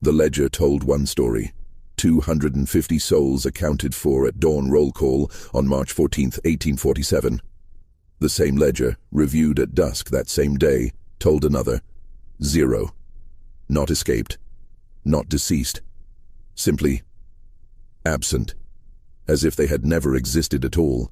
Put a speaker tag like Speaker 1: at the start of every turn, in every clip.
Speaker 1: The ledger told one story: 250 souls accounted for at dawn roll call on March 14, 1847. The same ledger, reviewed at dusk that same day, told another: 0. Not escaped, not deceased, simply absent, as if they had never existed at all.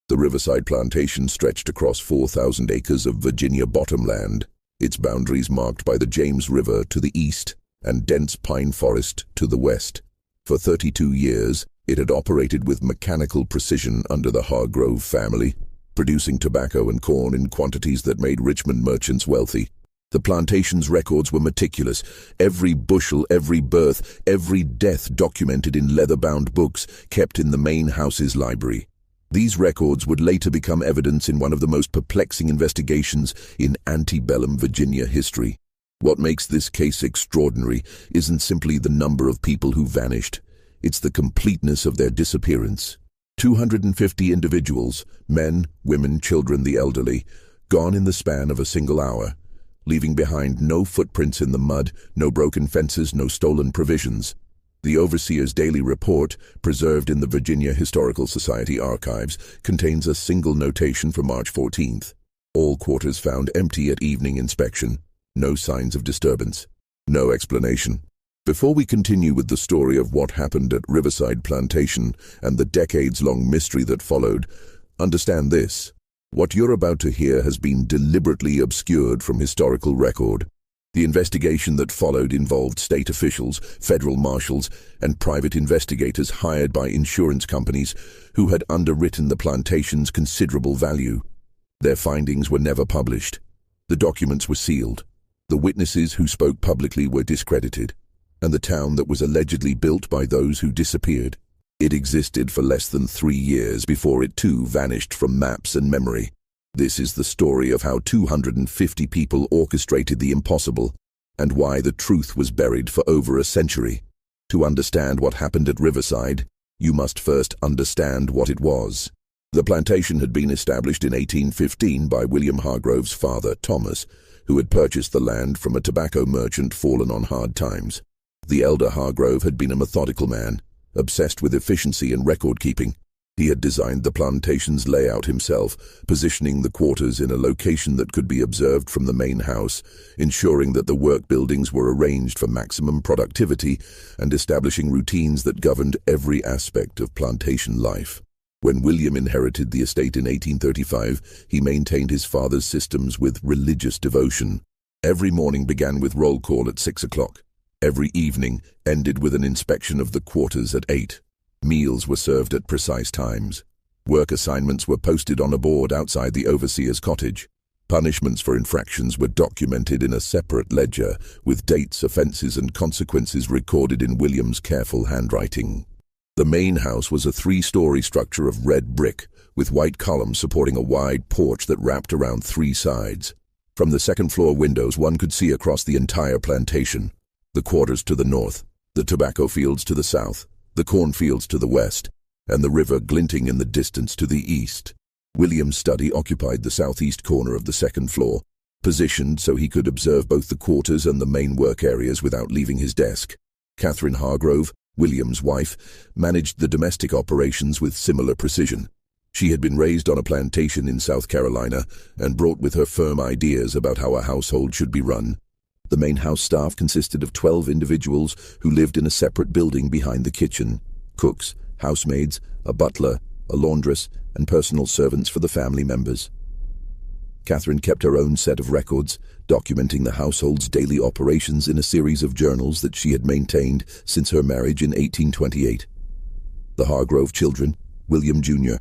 Speaker 1: The Riverside Plantation stretched across 4,000 acres of Virginia bottomland, its boundaries marked by the James River to the east and dense pine forest to the west. For 32 years, it had operated with mechanical precision under the Hargrove family, producing tobacco and corn in quantities that made Richmond merchants wealthy. The plantation's records were meticulous. Every bushel, every birth, every death documented in leather-bound books kept in the main house's library. These records would later become evidence in one of the most perplexing investigations in antebellum Virginia history. What makes this case extraordinary isn't simply the number of people who vanished. It's the completeness of their disappearance. 250 individuals, men, women, children, the elderly, gone in the span of a single hour, leaving behind no footprints in the mud, no broken fences, no stolen provisions. The overseer's daily report, preserved in the Virginia Historical Society archives, contains a single notation for March 14th. All quarters found empty at evening inspection. No signs of disturbance. No explanation. Before we continue with the story of what happened at Riverside Plantation and the decades-long mystery that followed, understand this: what you're about to hear has been deliberately obscured from historical record. The investigation that followed involved state officials, federal marshals, and private investigators hired by insurance companies who had underwritten the plantation's considerable value. Their findings were never published. The documents were sealed. The witnesses who spoke publicly were discredited. And the town that was allegedly built by those who disappeared, it existed for less than 3 years before it too vanished from maps and memory. This is the story of how 250 people orchestrated the impossible, and why the truth was buried for over a century. To understand what happened at Riverside, you must first understand what it was. The plantation had been established in 1815 by William Hargrove's father, Thomas, who had purchased the land from a tobacco merchant fallen on hard times. The elder Hargrove had been a methodical man, obsessed with efficiency and record-keeping. He had designed the plantation's layout himself, positioning the quarters in a location that could be observed from the main house, ensuring that the work buildings were arranged for maximum productivity, and establishing routines that governed every aspect of plantation life. When William inherited the estate in 1835, he maintained his father's systems with religious devotion. Every morning began with roll call at 6 o'clock. Every evening ended with an inspection of the quarters at 8. Meals were served at precise times. Work assignments were posted on a board outside the overseer's cottage. Punishments for infractions were documented in a separate ledger, with dates, offenses, and consequences recorded in William's careful handwriting. The main house was a 3-story structure of red brick, with white columns supporting a wide porch that wrapped around 3 sides. From the second-floor windows, one could see across the entire plantation: the quarters to the north, the tobacco fields to the south, the cornfields to the west, and the river glinting in the distance to the east. William's study occupied the southeast corner of the second floor, positioned so he could observe both the quarters and the main work areas without leaving his desk. Catherine Hargrove, William's wife, managed the domestic operations with similar precision. She had been raised on a plantation in South Carolina and brought with her firm ideas about how a household should be run. The main house staff consisted of 12 individuals who lived in a separate building behind the kitchen: cooks, housemaids, a butler, a laundress, and personal servants for the family members. Catherine kept her own set of records, documenting the household's daily operations in a series of journals that she had maintained since her marriage in 1828. The Hargrove children, William Jr.,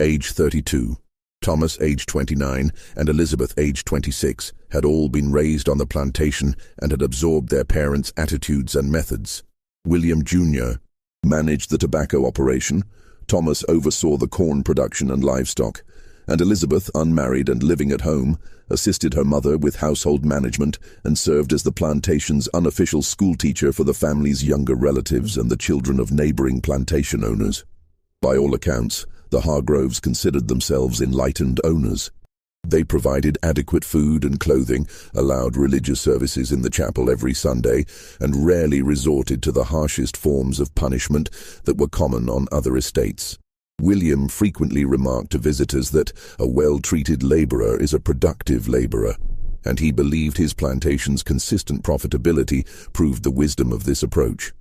Speaker 1: age 32, Thomas, age 29, and Elizabeth, age 26, had all been raised on the plantation and had absorbed their parents' attitudes and methods. William Jr. managed the tobacco operation, Thomas oversaw the corn production and livestock, and Elizabeth, unmarried and living at home, assisted her mother with household management and served as the plantation's unofficial schoolteacher for the family's younger relatives and the children of neighboring plantation owners. By all accounts, the Hargroves considered themselves enlightened owners. They provided adequate food and clothing, allowed religious services in the chapel every Sunday, and rarely resorted to the harshest forms of punishment that were common on other estates. William frequently remarked to visitors that a well-treated laborer is a productive laborer, and he believed his plantation's consistent profitability proved the wisdom of this approach.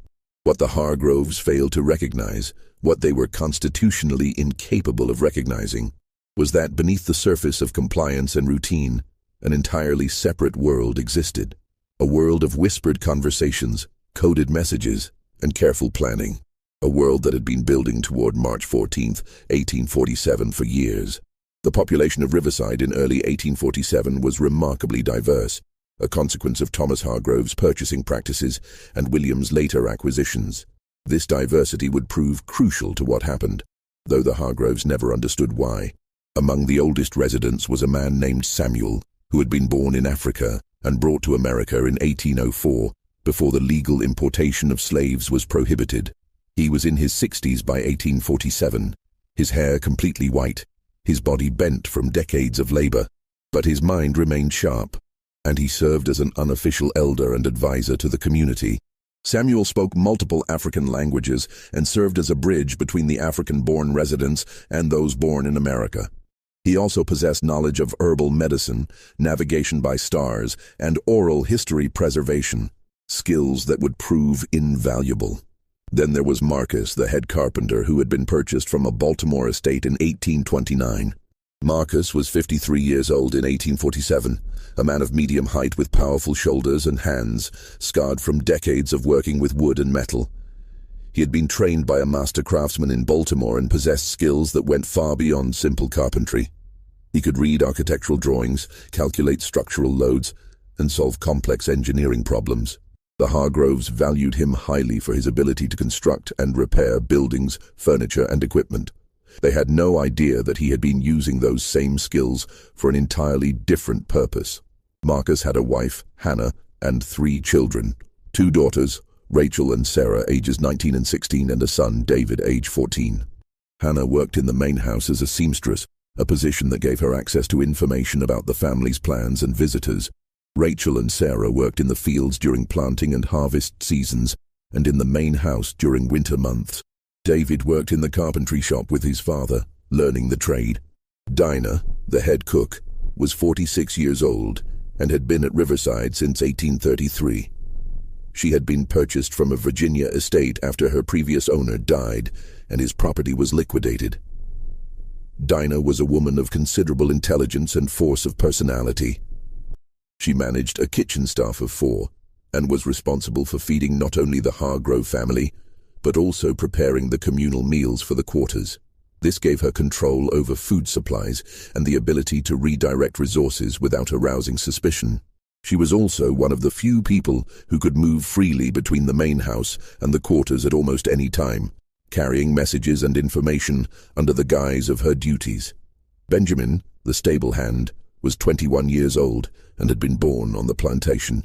Speaker 1: What the Hargroves failed to recognize, what they were constitutionally incapable of recognizing, was that beneath the surface of compliance and routine, an entirely separate world existed. A world of whispered conversations, coded messages, and careful planning. A world that had been building toward March 14, 1847 for years. The population of Riverside in early 1847 was remarkably diverse, a consequence of Thomas Hargrove's purchasing practices and William's later acquisitions. This diversity would prove crucial to what happened, though the Hargroves never understood why. Among the oldest residents was a man named Samuel, who had been born in Africa and brought to America in 1804, before the legal importation of slaves was prohibited. He was in his 60s by 1847, his hair completely white, his body bent from decades of labor, but his mind remained sharp, and he served as an unofficial elder and advisor to the community. Samuel spoke multiple African languages and served as a bridge between the African-born residents and those born in America. He also possessed knowledge of herbal medicine, navigation by stars, and oral history preservation, skills that would prove invaluable. Then there was Marcus, the head carpenter, who had been purchased from a Baltimore estate in 1829. Marcus was 53 years old in 1847, a man of medium height with powerful shoulders and hands, scarred from decades of working with wood and metal. He had been trained by a master craftsman in Baltimore and possessed skills that went far beyond simple carpentry. He could read architectural drawings, calculate structural loads, and solve complex engineering problems. The Hargroves valued him highly for his ability to construct and repair buildings, furniture, and equipment. They had no idea that he had been using those same skills for an entirely different purpose. Marcus had a wife, Hannah, and 3 children, 2 daughters, Rachel and Sarah, ages 19 and 16, and a son, David, age 14. Hannah worked in the main house as a seamstress, a position that gave her access to information about the family's plans and visitors. Rachel and Sarah worked in the fields during planting and harvest seasons, and in the main house during winter months. David worked in the carpentry shop with his father, learning the trade. Dinah, the head cook, was 46 years old and had been at Riverside since 1833. She had been purchased from a Virginia estate after her previous owner died, and his property was liquidated. Dinah was a woman of considerable intelligence and force of personality. She managed a kitchen staff of 4 and was responsible for feeding not only the Hargrove family, but also preparing the communal meals for the quarters. This gave her control over food supplies and the ability to redirect resources without arousing suspicion. She was also one of the few people who could move freely between the main house and the quarters at almost any time, carrying messages and information under the guise of her duties. Benjamin, the stable hand, was 21 years old and had been born on the plantation.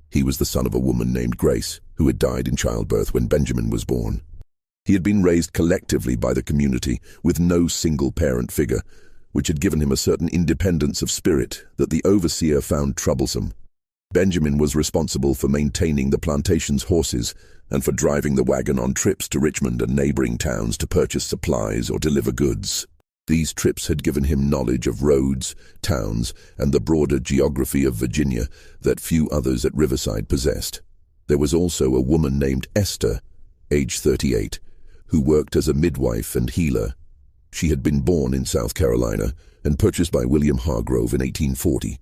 Speaker 1: He was the son of a woman named Grace, who had died in childbirth when Benjamin was born. He had been raised collectively by the community with no single parent figure, which had given him a certain independence of spirit that the overseer found troublesome. Benjamin was responsible for maintaining the plantation's horses and for driving the wagon on trips to Richmond and neighboring towns to purchase supplies or deliver goods. These trips had given him knowledge of roads, towns, and the broader geography of Virginia that few others at Riverside possessed. There was also a woman named Esther, age 38, who worked as a midwife and healer. She had been born in South Carolina and purchased by William Hargrove in 1840.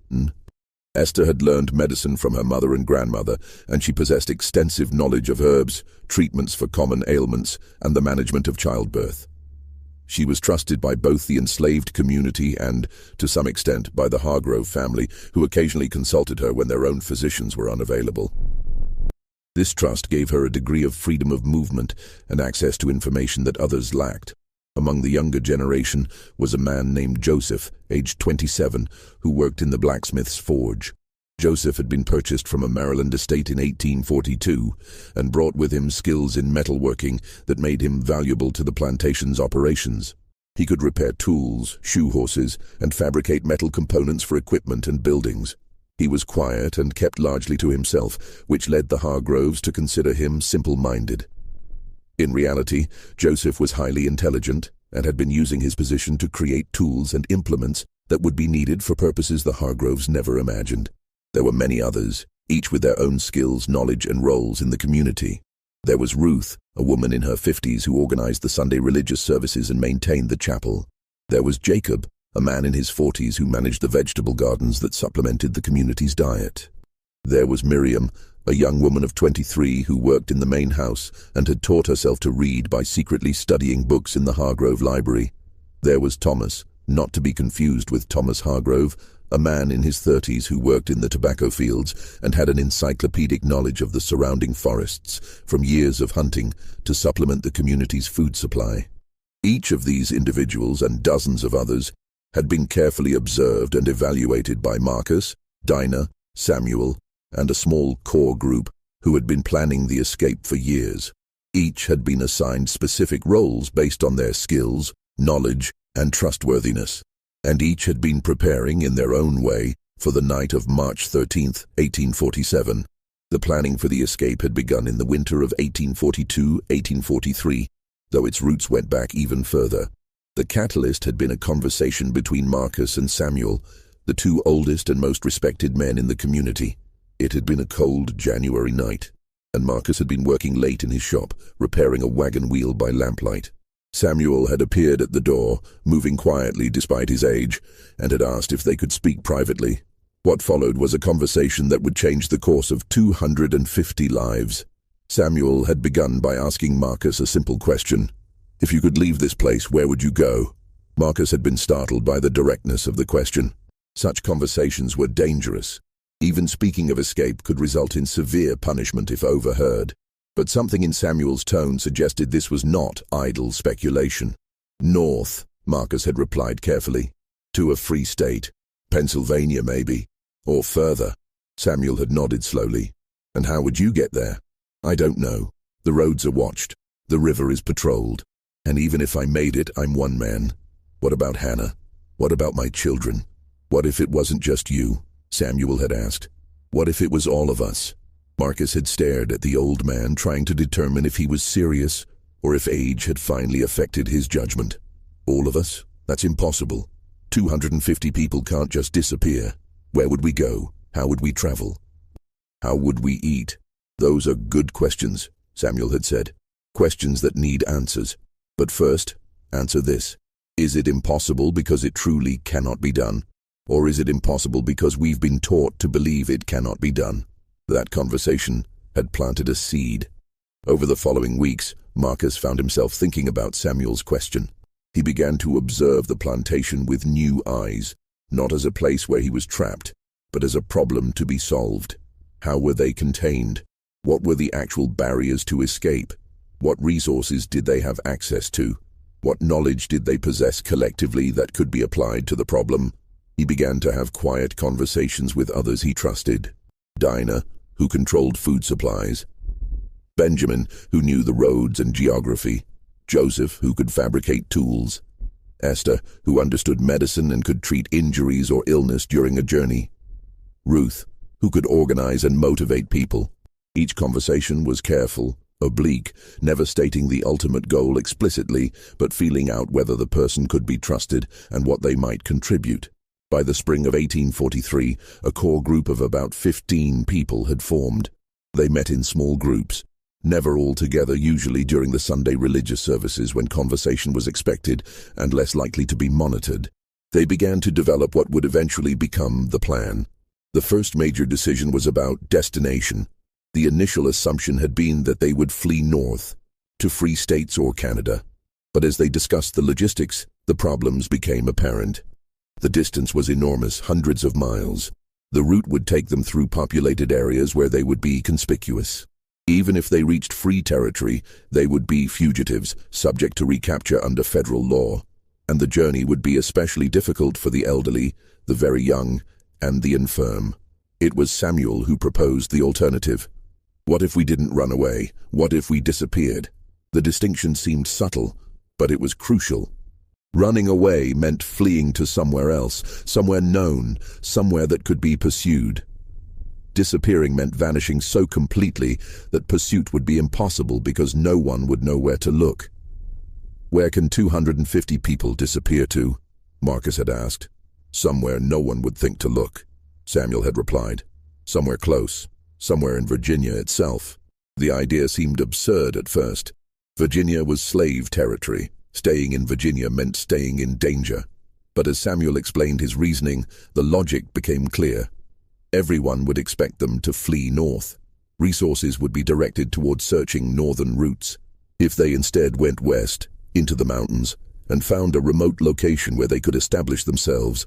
Speaker 1: Esther had learned medicine from her mother and grandmother, and she possessed extensive knowledge of herbs, treatments for common ailments, and the management of childbirth. She was trusted by both the enslaved community and, to some extent, by the Hargrove family, who occasionally consulted her when their own physicians were unavailable. This trust gave her a degree of freedom of movement and access to information that others lacked. Among the younger generation was a man named Joseph, aged 27, who worked in the blacksmith's forge. Joseph had been purchased from a Maryland estate in 1842 and brought with him skills in metalworking that made him valuable to the plantation's operations. He could repair tools, shoe horses, and fabricate metal components for equipment and buildings. He was quiet and kept largely to himself, which led the Hargroves to consider him simple-minded. In reality, Joseph was highly intelligent and had been using his position to create tools and implements that would be needed for purposes the Hargroves never imagined. There were many others, each with their own skills, knowledge, and roles in the community. There was Ruth, a woman in her 50s who organized the Sunday religious services and maintained the chapel. There was Jacob, a man in his 40s who managed the vegetable gardens that supplemented the community's diet. There was Miriam, a young woman of 23 who worked in the main house and had taught herself to read by secretly studying books in the Hargrove library. There was Thomas, not to be confused with Thomas Hargrove, a man in his 30s who worked in the tobacco fields and had an encyclopedic knowledge of the surrounding forests from years of hunting to supplement the community's food supply. Each of these individuals and dozens of others had been carefully observed and evaluated by Marcus, Dinah, Samuel, and a small core group who had been planning the escape for years. Each had been assigned specific roles based on their skills, knowledge, and trustworthiness, and each had been preparing in their own way for the night of March 13, 1847. The planning for the escape had begun in the winter of 1842-1843, though its roots went back even further. The catalyst had been a conversation between Marcus and Samuel, the two oldest and most respected men in the community. It had been a cold January night, and Marcus had been working late in his shop, repairing a wagon wheel by lamplight. Samuel had appeared at the door, moving quietly despite his age, and had asked if they could speak privately. What followed was a conversation that would change the course of 250 lives. Samuel had begun by asking Marcus a simple question. If you could leave this place, where would you go? Marcus had been startled by the directness of the question. Such conversations were dangerous. Even speaking of escape could result in severe punishment if overheard. But something in Samuel's tone suggested this was not idle speculation. North, Marcus had replied carefully. To a free state. Pennsylvania, maybe. Or further. Samuel had nodded slowly. And how would you get there? I don't know. The roads are watched. The river is patrolled. And even if I made it, I'm one man. What about Hannah? What about my children? What if it wasn't just you? Samuel had asked. What if it was all of us? Marcus had stared at the old man, trying to determine if he was serious or if age had finally affected his judgment. All of us? That's impossible. 250 people can't just disappear. Where would we go? How would we travel? How would we eat? Those are good questions, Samuel had said. Questions that need answers. But first, answer this. Is it impossible because it truly cannot be done? Or is it impossible because we've been taught to believe it cannot be done? That conversation had planted a seed. Over the following weeks, Marcus found himself thinking about Samuel's question. He began to observe the plantation with new eyes, not as a place where he was trapped, but as a problem to be solved. How were they contained? What were the actual barriers to escape? What resources did they have access to? What knowledge did they possess collectively that could be applied to the problem? He began to have quiet conversations with others he trusted. Dinah, who controlled food supplies. Benjamin, who knew the roads and geography. Joseph, who could fabricate tools. Esther, who understood medicine and could treat injuries or illness during a journey. Ruth, who could organize and motivate people. Each conversation was careful, oblique, never stating the ultimate goal explicitly, but feeling out whether the person could be trusted and what they might contribute. By the spring of 1843, a core group of about 15 people had formed. They met in small groups, never all together, usually during the Sunday religious services when conversation was expected and less likely to be monitored. They began to develop what would eventually become the plan. The first major decision was about destination. The initial assumption had been that they would flee north, to free states or Canada. But as they discussed the logistics, the problems became apparent. The distance was enormous, hundreds of miles. The route would take them through populated areas where they would be conspicuous. Even if they reached free territory, they would be fugitives, subject to recapture under federal law. And the journey would be especially difficult for the elderly, the very young, and the infirm. It was Samuel who proposed the alternative. What if we didn't run away? What if we disappeared? The distinction seemed subtle, but it was crucial. Running away meant fleeing to somewhere else, somewhere known, somewhere that could be pursued. Disappearing meant vanishing so completely that pursuit would be impossible because no one would know where to look. "Where can 250 people disappear to?" Marcus had asked. "Somewhere no one would think to look," Samuel had replied. "Somewhere close, somewhere in Virginia itself." The idea seemed absurd at first. Virginia was slave territory. Staying in Virginia meant staying in danger. But as Samuel explained his reasoning, the logic became clear. Everyone would expect them to flee north. Resources would be directed towards searching northern routes. If they instead went west, into the mountains, and found a remote location where they could establish themselves,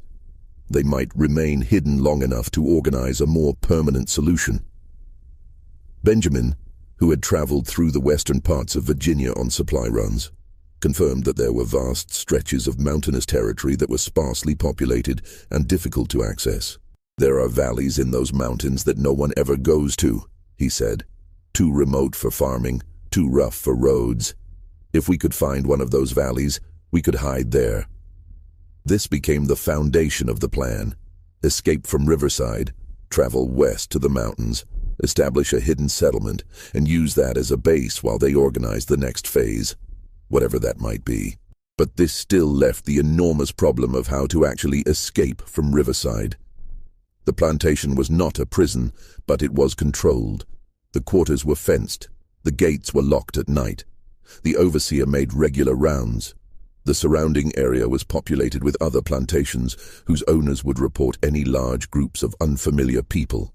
Speaker 1: they might remain hidden long enough to organize a more permanent solution. Benjamin, who had traveled through the western parts of Virginia on supply runs, confirmed that there were vast stretches of mountainous territory that were sparsely populated and difficult to access. "There are valleys in those mountains that no one ever goes to," he said. "Too remote for farming, too rough for roads. If we could find one of those valleys, we could hide there." This became the foundation of the plan. Escape from Riverside, travel west to the mountains, establish a hidden settlement, and use that as a base while they organized the next phase, whatever that might be. But this still left the enormous problem of how to actually escape from Riverside. The plantation was not a prison, but it was controlled. The quarters were fenced. The gates were locked at night. The overseer made regular rounds. The surrounding area was populated with other plantations whose owners would report any large groups of unfamiliar people.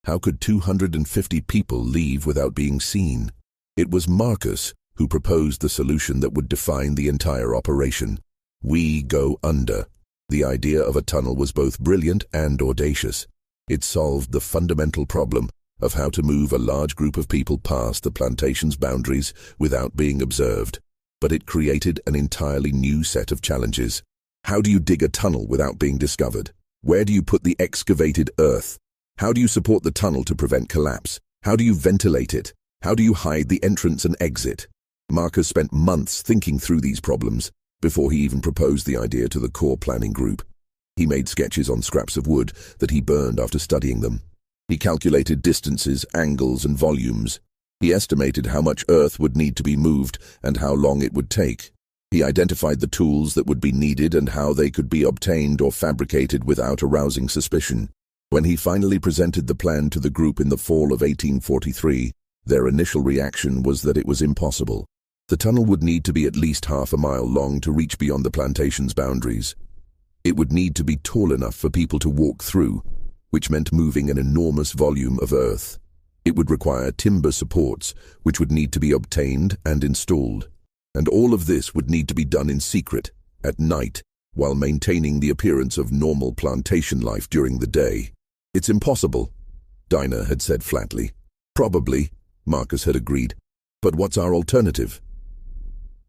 Speaker 1: How could 250 people leave without being seen? It was Marcus who proposed the solution that would define the entire operation. We go under. The idea of a tunnel was both brilliant and audacious. It solved the fundamental problem of how to move a large group of people past the plantation's boundaries without being observed. But it created an entirely new set of challenges. How do you dig a tunnel without being discovered? Where do you put the excavated earth? How do you support the tunnel to prevent collapse? How do you ventilate it? How do you hide the entrance and exit? Marcus spent months thinking through these problems before he even proposed the idea to the core planning group. He made sketches on scraps of wood that he burned after studying them. He calculated distances, angles, and volumes. He estimated how much earth would need to be moved and how long it would take. He identified the tools that would be needed and how they could be obtained or fabricated without arousing suspicion. When he finally presented the plan to the group in the fall of 1843, their initial reaction was that it was impossible. The tunnel would need to be at least half a mile long to reach beyond the plantation's boundaries. It would need to be tall enough for people to walk through, which meant moving an enormous volume of earth. It would require timber supports, which would need to be obtained and installed. And all of this would need to be done in secret, at night, while maintaining the appearance of normal plantation life during the day. "It's impossible," Dinah had said flatly. "Probably," Marcus had agreed. "But what's our alternative?"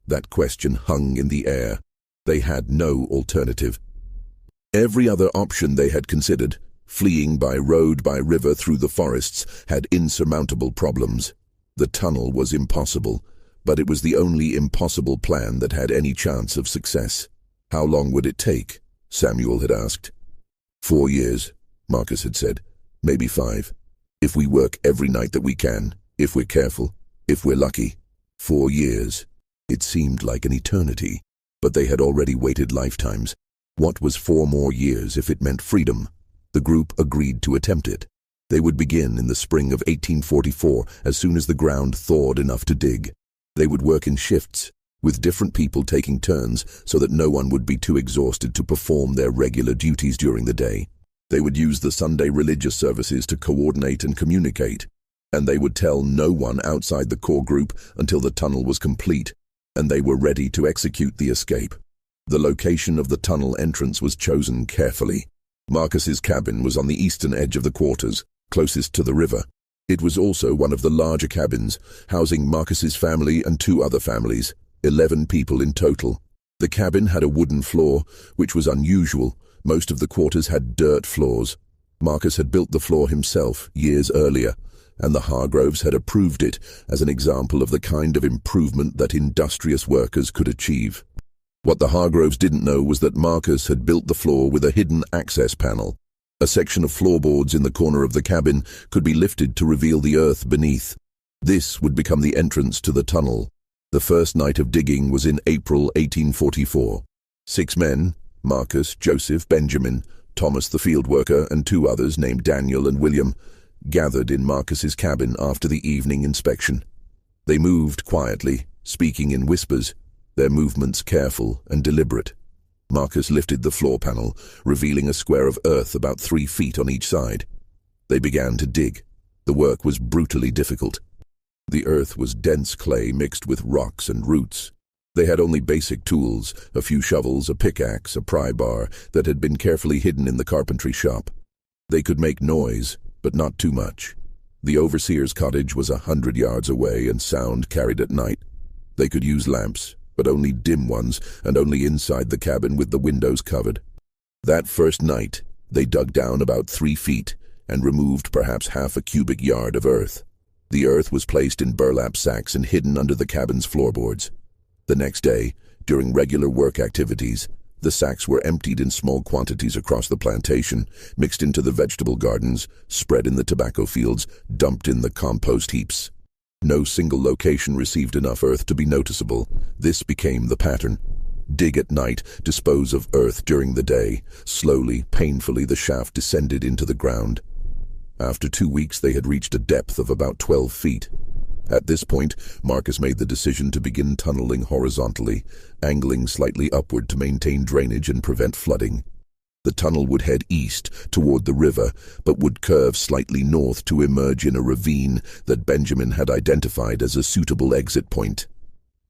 Speaker 1: That question hung in the air. They had no alternative. Every other option they had considered, fleeing by road, by river, through the forests, had insurmountable problems. The tunnel was impossible, but it was the only impossible plan that had any chance of success. "How long would it take?" Samuel had asked. 4 years, Marcus had said. "Maybe 5. If we work every night that we can, if we're careful, if we're lucky. 4 years. It seemed like an eternity, but they had already waited lifetimes. What was 4 more years if it meant freedom? The group agreed to attempt it. They would begin in the spring of 1844 as soon as the ground thawed enough to dig. They would work in shifts, with different people taking turns so that no one would be too exhausted to perform their regular duties during the day. They would use the Sunday religious services to coordinate and communicate, and they would tell no one outside the core group until the tunnel was complete, and they were ready to execute the escape. The location of the tunnel entrance was chosen carefully. Marcus's cabin was on the eastern edge of the quarters, closest to the river. It was also one of the larger cabins, housing Marcus's family and 2 other families, 11 people in total. The cabin had a wooden floor, which was unusual. Most of the quarters had dirt floors. Marcus had built the floor himself years earlier, and the Hargroves had approved it as an example of the kind of improvement that industrious workers could achieve. What the Hargroves didn't know was that Marcus had built the floor with a hidden access panel. A section of floorboards in the corner of the cabin could be lifted to reveal the earth beneath. This would become the entrance to the tunnel. The first night of digging was in April 1844. 6 men, Marcus, Joseph, Benjamin, Thomas the field worker, and 2 others named Daniel and William, gathered in Marcus's cabin after the evening inspection. They moved quietly, speaking in whispers, their movements careful and deliberate. Marcus lifted the floor panel, revealing a square of earth about 3 feet on each side. They began to dig. The work was brutally difficult. The earth was dense clay mixed with rocks and roots. They had only basic tools, a few shovels, a pickaxe, a pry bar that had been carefully hidden in the carpentry shop. They could make noise, but not too much. The overseer's cottage was 100 yards away and sound carried at night. They could use lamps, but only dim ones, and only inside the cabin with the windows covered. That first night, they dug down about 3 feet and removed perhaps half a cubic yard of earth. The earth was placed in burlap sacks and hidden under the cabin's floorboards. The next day, during regular work activities, the sacks were emptied in small quantities across the plantation, mixed into the vegetable gardens, spread in the tobacco fields, dumped in the compost heaps. No single location received enough earth to be noticeable. This became the pattern. Dig at night, dispose of earth during the day. Slowly, painfully, the shaft descended into the ground. After 2 weeks, they had reached a depth of about 12 feet. At this point, Marcus made the decision to begin tunneling horizontally, angling slightly upward to maintain drainage and prevent flooding. The tunnel would head east toward the river, but would curve slightly north to emerge in a ravine that Benjamin had identified as a suitable exit point.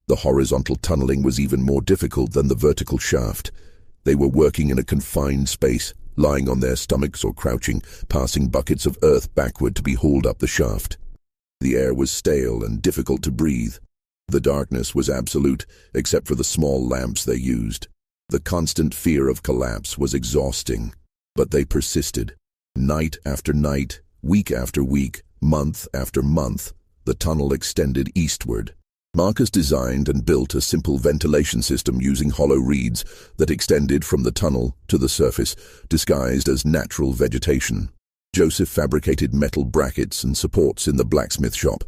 Speaker 1: The horizontal tunneling was even more difficult than the vertical shaft. They were working in a confined space, lying on their stomachs or crouching, passing buckets of earth backward to be hauled up the shaft. The air was stale and difficult to breathe. The darkness was absolute, except for the small lamps they used. The constant fear of collapse was exhausting, but they persisted. Night after night, week after week, month after month, the tunnel extended eastward. Marcus designed and built a simple ventilation system using hollow reeds that extended from the tunnel to the surface, disguised as natural vegetation. Joseph fabricated metal brackets and supports in the blacksmith shop,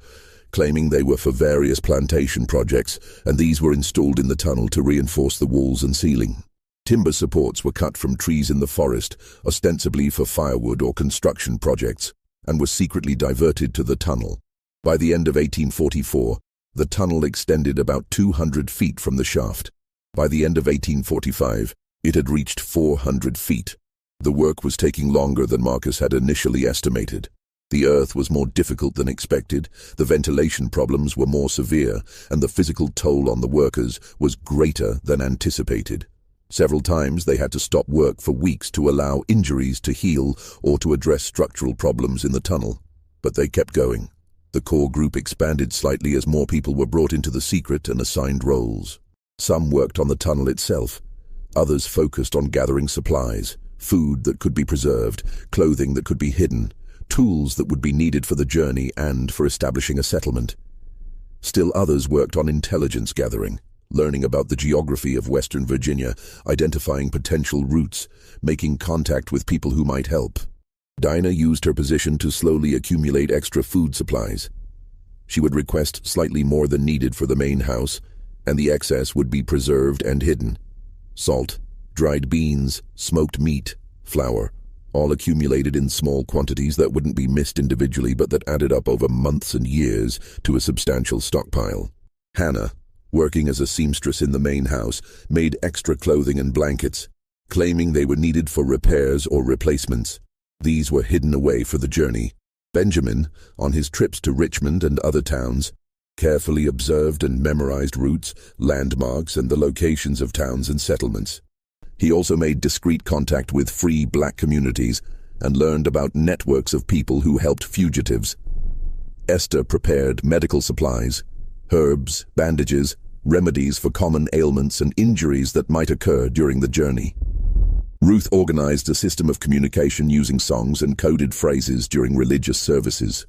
Speaker 1: claiming they were for various plantation projects, and these were installed in the tunnel to reinforce the walls and ceiling. Timber supports were cut from trees in the forest, ostensibly for firewood or construction projects, and were secretly diverted to the tunnel. By the end of 1844, the tunnel extended about 200 feet from the shaft. By the end of 1845, it had reached 400 feet. The work was taking longer than Marcus had initially estimated. The earth was more difficult than expected, the ventilation problems were more severe, and the physical toll on the workers was greater than anticipated. Several times they had to stop work for weeks to allow injuries to heal or to address structural problems in the tunnel. But they kept going. The core group expanded slightly as more people were brought into the secret and assigned roles. Some worked on the tunnel itself. Others focused on gathering supplies, food that could be preserved, clothing that could be hidden, tools that would be needed for the journey and for establishing a settlement. Still others worked on intelligence gathering, learning about the geography of Western Virginia, identifying potential routes, making contact with people who might help. Dinah used her position to slowly accumulate extra food supplies. She would request slightly more than needed for the main house, and the excess would be preserved and hidden. Salt, dried beans, smoked meat, flour, all accumulated in small quantities that wouldn't be missed individually but that added up over months and years to a substantial stockpile. Hannah, working as a seamstress in the main house, made extra clothing and blankets, claiming they were needed for repairs or replacements. These were hidden away for the journey. Benjamin, on his trips to Richmond and other towns, carefully observed and memorized routes, landmarks, and the locations of towns and settlements. He also made discreet contact with free black communities and learned about networks of people who helped fugitives. Esther prepared medical supplies, herbs, bandages, remedies for common ailments and injuries that might occur during the journey. Ruth organized a system of communication using songs and coded phrases during religious services.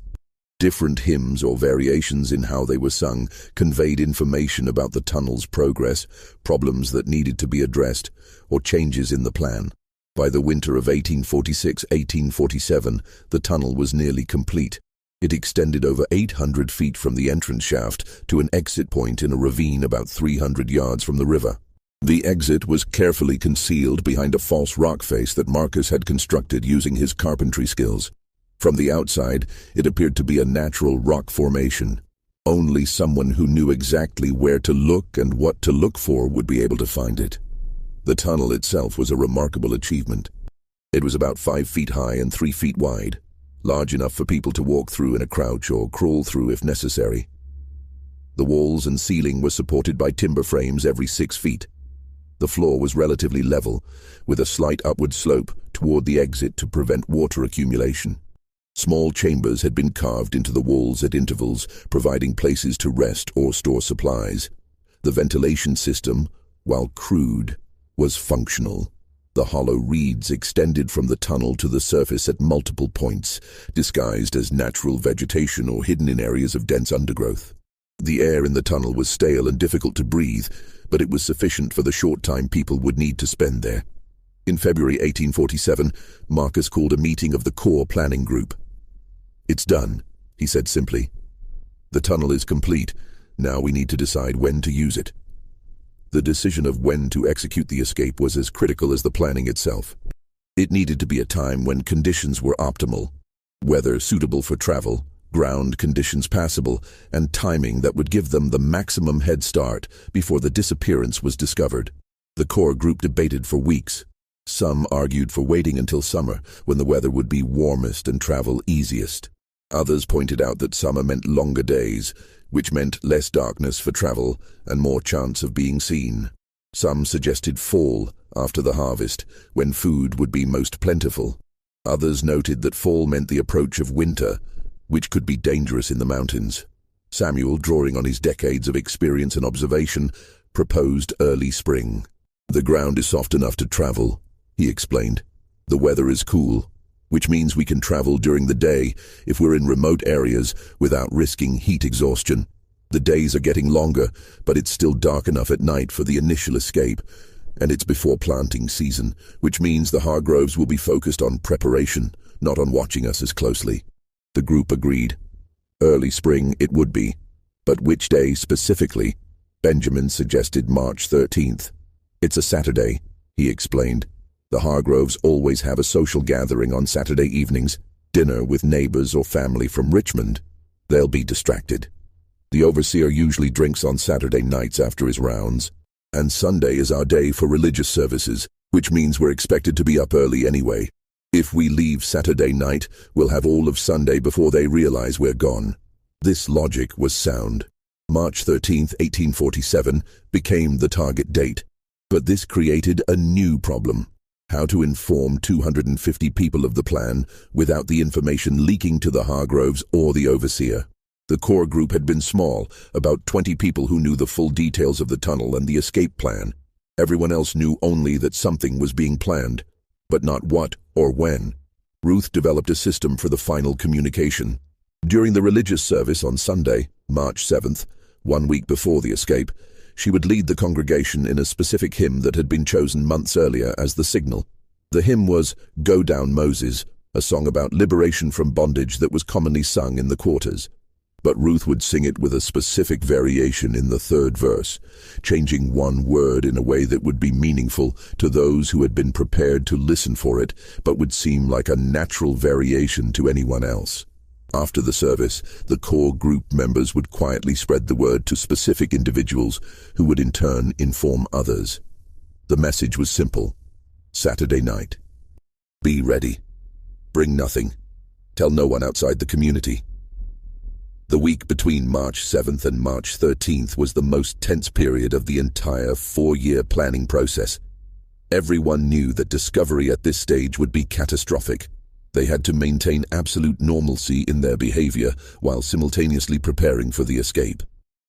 Speaker 1: Different hymns or variations in how they were sung conveyed information about the tunnel's progress, problems that needed to be addressed, or changes in the plan. By the winter of 1846-1847, the tunnel was nearly complete. It extended over 800 feet from the entrance shaft to an exit point in a ravine about 300 yards from the river. The exit was carefully concealed behind a false rock face that Marcus had constructed using his carpentry skills. From the outside, it appeared to be a natural rock formation. Only someone who knew exactly where to look and what to look for would be able to find it. The tunnel itself was a remarkable achievement. It was about 5 feet high and 3 feet wide, large enough for people to walk through in a crouch or crawl through if necessary. The walls and ceiling were supported by timber frames every 6 feet. The floor was relatively level, with a slight upward slope toward the exit to prevent water accumulation. Small chambers had been carved into the walls at intervals, providing places to rest or store supplies. The ventilation system, while crude, was functional. The hollow reeds extended from the tunnel to the surface at multiple points, disguised as natural vegetation or hidden in areas of dense undergrowth. The air in the tunnel was stale and difficult to breathe, but it was sufficient for the short time people would need to spend there. In February 1847, Marcus called a meeting of the core planning group. "It's done," he said simply. "The tunnel is complete. Now we need to decide when to use it." The decision of when to execute the escape was as critical as the planning itself. It needed to be a time when conditions were optimal, weather suitable for travel, ground conditions passable, and timing that would give them the maximum head start before the disappearance was discovered. The core group debated for weeks. Some argued for waiting until summer, when the weather would be warmest and travel easiest. Others pointed out that summer meant longer days, which meant less darkness for travel and more chance of being seen. Some suggested fall, after the harvest, when food would be most plentiful. Others noted that fall meant the approach of winter, which could be dangerous in the mountains. Samuel, drawing on his decades of experience and observation, proposed early spring. "The ground is soft enough to travel," he explained. "The weather is cool, which means we can travel during the day if we're in remote areas without risking heat exhaustion. The days are getting longer, but it's still dark enough at night for the initial escape, and it's before planting season, which means the Hargroves will be focused on preparation, not on watching us as closely." The group agreed. Early spring it would be, but which day specifically? Benjamin suggested March 13th. "It's a Saturday," he explained. "The Hargroves always have a social gathering on Saturday evenings, dinner with neighbors or family from Richmond. They'll be distracted. The overseer usually drinks on Saturday nights after his rounds, and Sunday is our day for religious services, which means we're expected to be up early anyway. If we leave Saturday night, we'll have all of Sunday before they realize we're gone." This logic was sound. March 13th, 1847 became the target date, but this created a new problem. How to inform 250 people of the plan without the information leaking to the Hargroves or the overseer. The core group had been small, about 20 people who knew the full details of the tunnel and the escape plan. Everyone else knew only that something was being planned, but not what or when. Ruth developed a system for the final communication. During the religious service on Sunday, March 7th, 1 week before the escape, she would lead the congregation in a specific hymn that had been chosen months earlier as the signal. The hymn was "Go Down Moses," a song about liberation from bondage that was commonly sung in the quarters. But Ruth would sing it with a specific variation in the third verse, changing one word in a way that would be meaningful to those who had been prepared to listen for it, but would seem like a natural variation to anyone else. After the service, the core group members would quietly spread the word to specific individuals who would in turn inform others. The message was simple. Saturday night. Be ready. Bring nothing. Tell no one outside the community. The week between March 7th and March 13th was the most tense period of the entire 4-year planning process. Everyone knew that discovery at this stage would be catastrophic. They had to maintain absolute normalcy in their behavior while simultaneously preparing for the escape.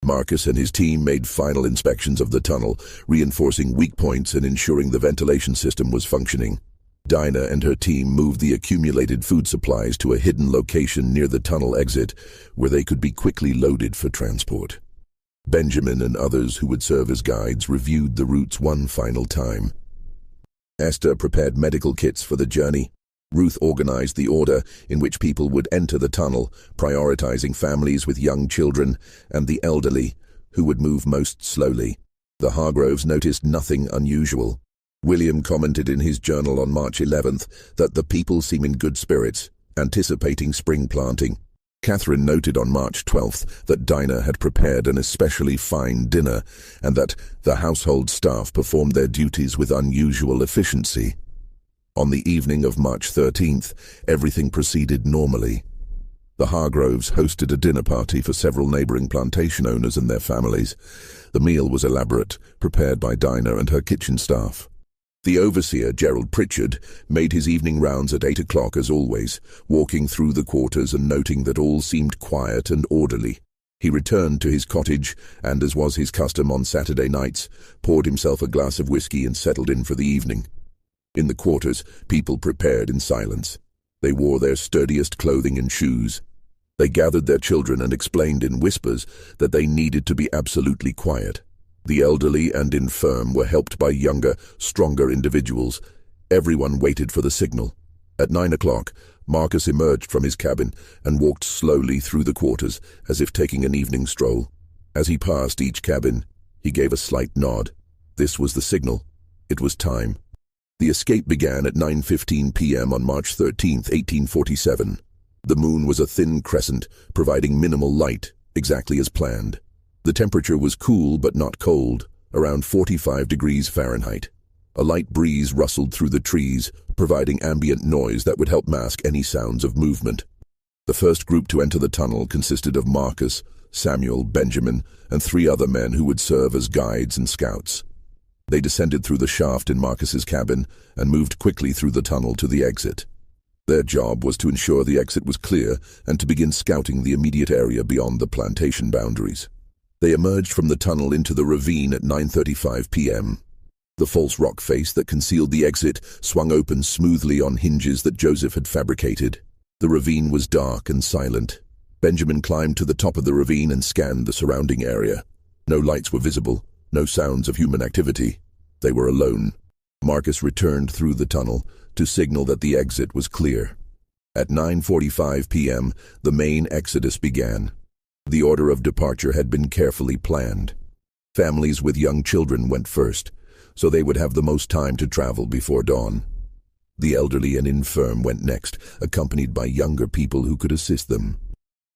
Speaker 1: Marcus and his team made final inspections of the tunnel, reinforcing weak points and ensuring the ventilation system was functioning. Dinah and her team moved the accumulated food supplies to a hidden location near the tunnel exit where they could be quickly loaded for transport. Benjamin and others who would serve as guides reviewed the routes one final time. Esther prepared medical kits for the journey. Ruth organized the order in which people would enter the tunnel, prioritizing families with young children and the elderly, who would move most slowly. The Hargroves noticed nothing unusual. William commented in his journal on March 11th that the people seem in good spirits, anticipating spring planting. Catherine noted on March 12th that Dinah had prepared an especially fine dinner and that the household staff performed their duties with unusual efficiency. On the evening of March 13th, everything proceeded normally. The Hargroves hosted a dinner party for several neighboring plantation owners and their families. The meal was elaborate, prepared by Dinah and her kitchen staff. The overseer, Gerald Pritchard, made his evening rounds at 8 o'clock as always, walking through the quarters and noting that all seemed quiet and orderly. He returned to his cottage and, as was his custom on Saturday nights, poured himself a glass of whiskey and settled in for the evening. In the quarters, people prepared in silence. They wore their sturdiest clothing and shoes. They gathered their children and explained in whispers that they needed to be absolutely quiet. The elderly and infirm were helped by younger, stronger individuals. Everyone waited for the signal. At 9 o'clock, Marcus emerged from his cabin and walked slowly through the quarters, as if taking an evening stroll. As he passed each cabin, he gave a slight nod. This was the signal. It was time. The escape began at 9:15 p.m. on March 13, 1847. The moon was a thin crescent, providing minimal light, exactly as planned. The temperature was cool but not cold, around 45 degrees Fahrenheit. A light breeze rustled through the trees, providing ambient noise that would help mask any sounds of movement. The first group to enter the tunnel consisted of Marcus, Samuel, Benjamin, and 3 other men who would serve as guides and scouts. They descended through the shaft in Marcus's cabin and moved quickly through the tunnel to the exit. Their job was to ensure the exit was clear and to begin scouting the immediate area beyond the plantation boundaries. They emerged from the tunnel into the ravine at 9:35 p.m. The false rock face that concealed the exit swung open smoothly on hinges that Joseph had fabricated. The ravine was dark and silent. Benjamin climbed to the top of the ravine and scanned the surrounding area. No lights were visible, no sounds of human activity. They were alone. Marcus returned through the tunnel to signal that the exit was clear. At 9:45 p.m., the main exodus began. The order of departure had been carefully planned. Families with young children went first, so they would have the most time to travel before dawn. The elderly and infirm went next, accompanied by younger people who could assist them.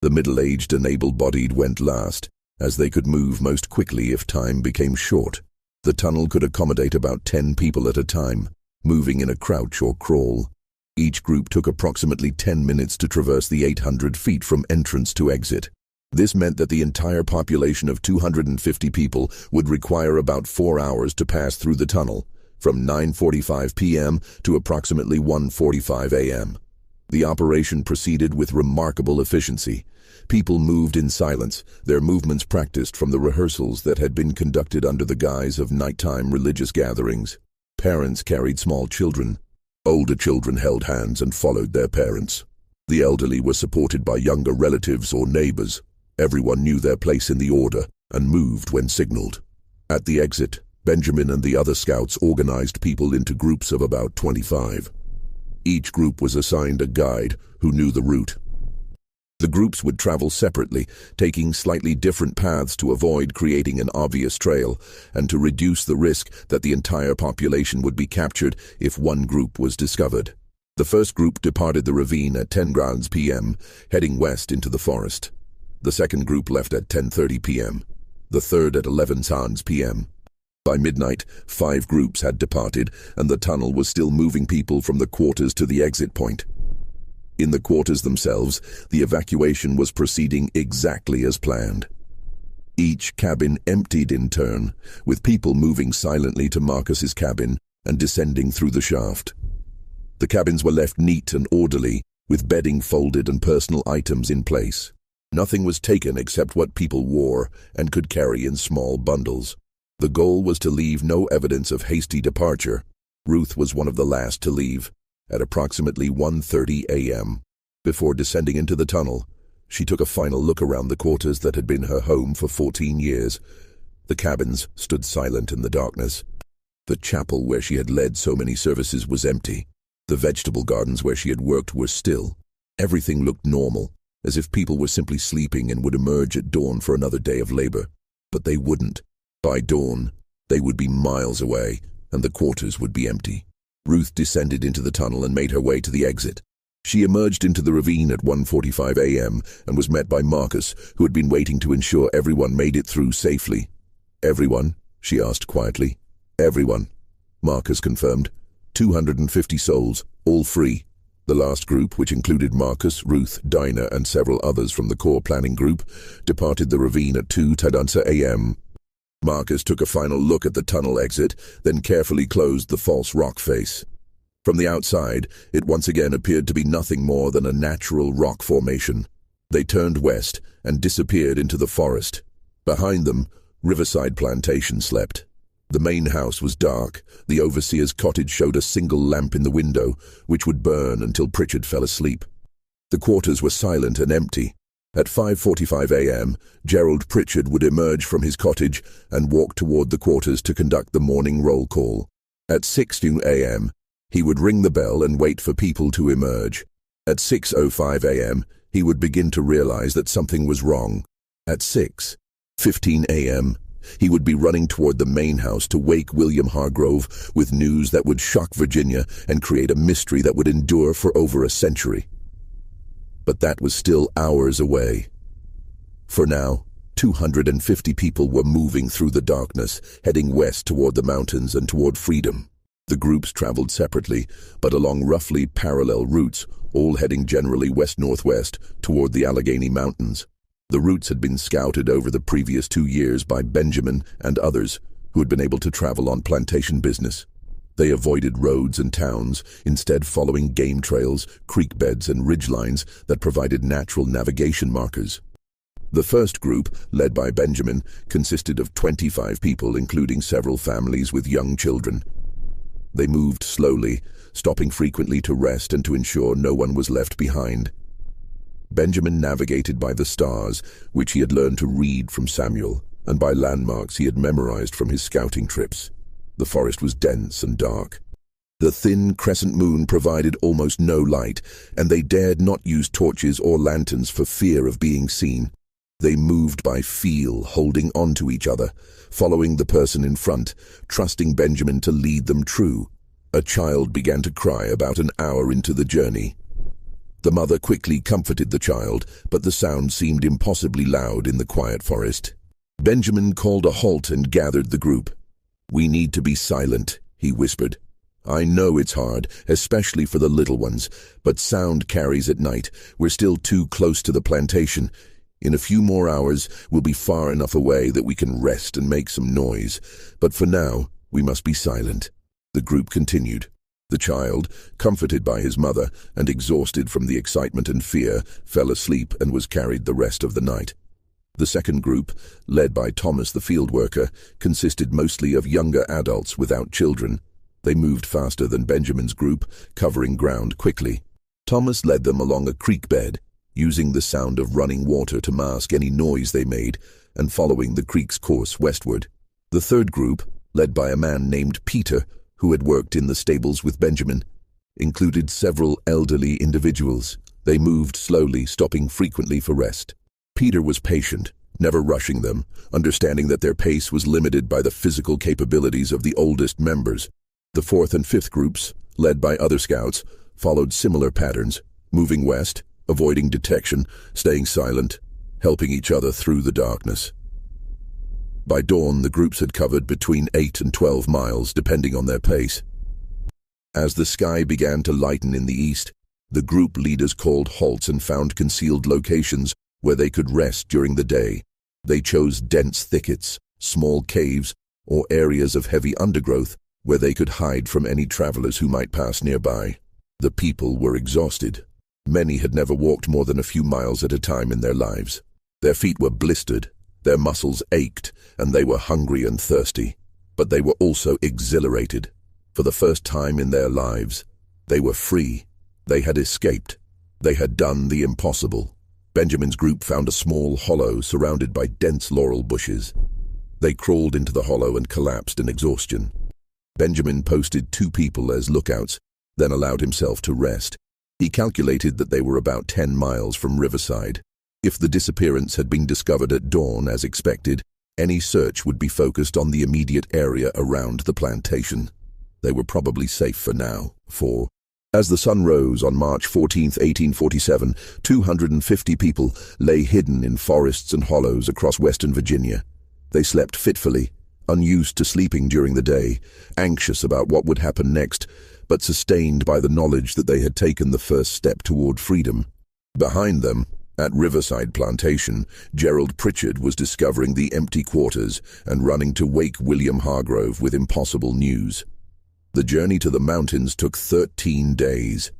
Speaker 1: The middle-aged and able-bodied went last, as they could move most quickly if time became short. The tunnel could accommodate about 10 people at a time, moving in a crouch or crawl. Each group took approximately 10 minutes to traverse the 800 feet from entrance to exit. This meant that the entire population of 250 people would require about 4 hours to pass through the tunnel, from 9:45 p.m. to approximately 1:45 a.m. The operation proceeded with remarkable efficiency. People moved in silence, their movements practiced from the rehearsals that had been conducted under the guise of nighttime religious gatherings. Parents carried small children. Older children held hands and followed their parents. The elderly were supported by younger relatives or neighbors. Everyone knew their place in the order and moved when signaled. At the exit, Benjamin and the other scouts organized people into groups of about 25. Each group was assigned a guide who knew the route. The groups would travel separately, taking slightly different paths to avoid creating an obvious trail and to reduce the risk that the entire population would be captured if one group was discovered. The first group departed the ravine at 10 p.m., heading west into the forest. The second group left at 10:30 p.m., the third at 11 p.m. By midnight, 5 groups had departed, and the tunnel was still moving people from the quarters to the exit point. In the quarters themselves, the evacuation was proceeding exactly as planned. Each cabin emptied in turn, with people moving silently to Marcus's cabin and descending through the shaft. The cabins were left neat and orderly, with bedding folded and personal items in place. Nothing was taken except what people wore and could carry in small bundles. The goal was to leave no evidence of hasty departure. Ruth was one of the last to leave. at approximately 1:30 a.m. Before descending into the tunnel, she took a final look around the quarters that had been her home for 14 years. The cabins stood silent in the darkness. The chapel where she had led so many services was empty. The vegetable gardens where she had worked were still. Everything looked normal, as if people were simply sleeping and would emerge at dawn for another day of labor. But they wouldn't. By dawn, they would be miles away, and the quarters would be empty. Ruth descended into the tunnel and made her way to the exit. She emerged into the ravine at 1:45 a.m. and was met by Marcus, who had been waiting to ensure everyone made it through safely. "Everyone?" she asked quietly. "Everyone," Marcus confirmed. 250 souls, all free. The last group, which included Marcus, Ruth, Dinah, and several others from the core planning group, departed the ravine at 2:10 a.m. Marcus took a final look at the tunnel exit, then carefully closed the false rock face. From the outside, it once again appeared to be nothing more than a natural rock formation. They turned west and disappeared into the forest. Behind them, Riverside Plantation slept. The main house was dark. The overseer's cottage showed a single lamp in the window, which would burn until Pritchard fell asleep. The quarters were silent and empty. At 5:45 a.m., Gerald Pritchard would emerge from his cottage and walk toward the quarters to conduct the morning roll call. At 6:00 a.m., he would ring the bell and wait for people to emerge. At 6:05 a.m., he would begin to realize that something was wrong. At 6:15 a.m., he would be running toward the main house to wake William Hargrove with news that would shock Virginia and create a mystery that would endure for over a century. But that was still hours away. For now, 250 people were moving through the darkness, heading west toward the mountains and toward freedom. The groups traveled separately, but along roughly parallel routes, all heading generally west-northwest toward the Allegheny Mountains. The routes had been scouted over the previous 2 years by Benjamin and others who had been able to travel on plantation business. They avoided roads and towns, instead following game trails, creek beds, and ridgelines that provided natural navigation markers. The first group, led by Benjamin, consisted of 25 people, including several families with young children. They moved slowly, stopping frequently to rest and to ensure no one was left behind. Benjamin navigated by the stars, which he had learned to read from Samuel, and by landmarks he had memorized from his scouting trips. The forest was dense and dark. The thin crescent moon provided almost no light, and they dared not use torches or lanterns for fear of being seen. They moved by feel, holding on to each other, following the person in front, trusting Benjamin to lead them true. A child began to cry about an hour into the journey. The mother quickly comforted the child, but the sound seemed impossibly loud in the quiet forest. Benjamin called a halt and gathered the group. "We need to be silent," he whispered. "I know it's hard, especially for the little ones, but sound carries at night. We're still too close to the plantation. In a few more hours, we'll be far enough away that we can rest and make some noise. But for now, we must be silent." The group continued. The child, comforted by his mother and exhausted from the excitement and fear, fell asleep and was carried the rest of the night. The second group, led by Thomas the field worker, consisted mostly of younger adults without children. They moved faster than Benjamin's group, covering ground quickly. Thomas led them along a creek bed, using the sound of running water to mask any noise they made, and following the creek's course westward. The third group, led by a man named Peter, who had worked in the stables with Benjamin, included several elderly individuals. They moved slowly, stopping frequently for rest. Peter was patient, never rushing them, understanding that their pace was limited by the physical capabilities of the oldest members. The fourth and fifth groups, led by other scouts, followed similar patterns, moving west, avoiding detection, staying silent, helping each other through the darkness. By dawn, the groups had covered between 8 and 12 miles, depending on their pace. As the sky began to lighten in the east, the group leaders called halts and found concealed locations where they could rest during the day. They chose dense thickets, small caves, or areas of heavy undergrowth where they could hide from any travelers who might pass nearby. The people were exhausted. Many had never walked more than a few miles at a time in their lives. Their feet were blistered, their muscles ached, and they were hungry and thirsty. But they were also exhilarated. For the first time in their lives, They were free. They had escaped. They had done the impossible. Benjamin's group found a small hollow surrounded by dense laurel bushes. They crawled into the hollow and collapsed in exhaustion. Benjamin posted 2 people as lookouts, then allowed himself to rest. He calculated that they were about 10 miles from Riverside. If the disappearance had been discovered at dawn as expected, any search would be focused on the immediate area around the plantation. They were probably safe for now, for as the sun rose on March 14, 1847, 250 people lay hidden in forests and hollows across western Virginia. They slept fitfully, unused to sleeping during the day, anxious about what would happen next, but sustained by the knowledge that they had taken the first step toward freedom. Behind them, at Riverside Plantation, Gerald Pritchard was discovering the empty quarters and running to wake William Hargrove with impossible news. The journey to the mountains took 13 days.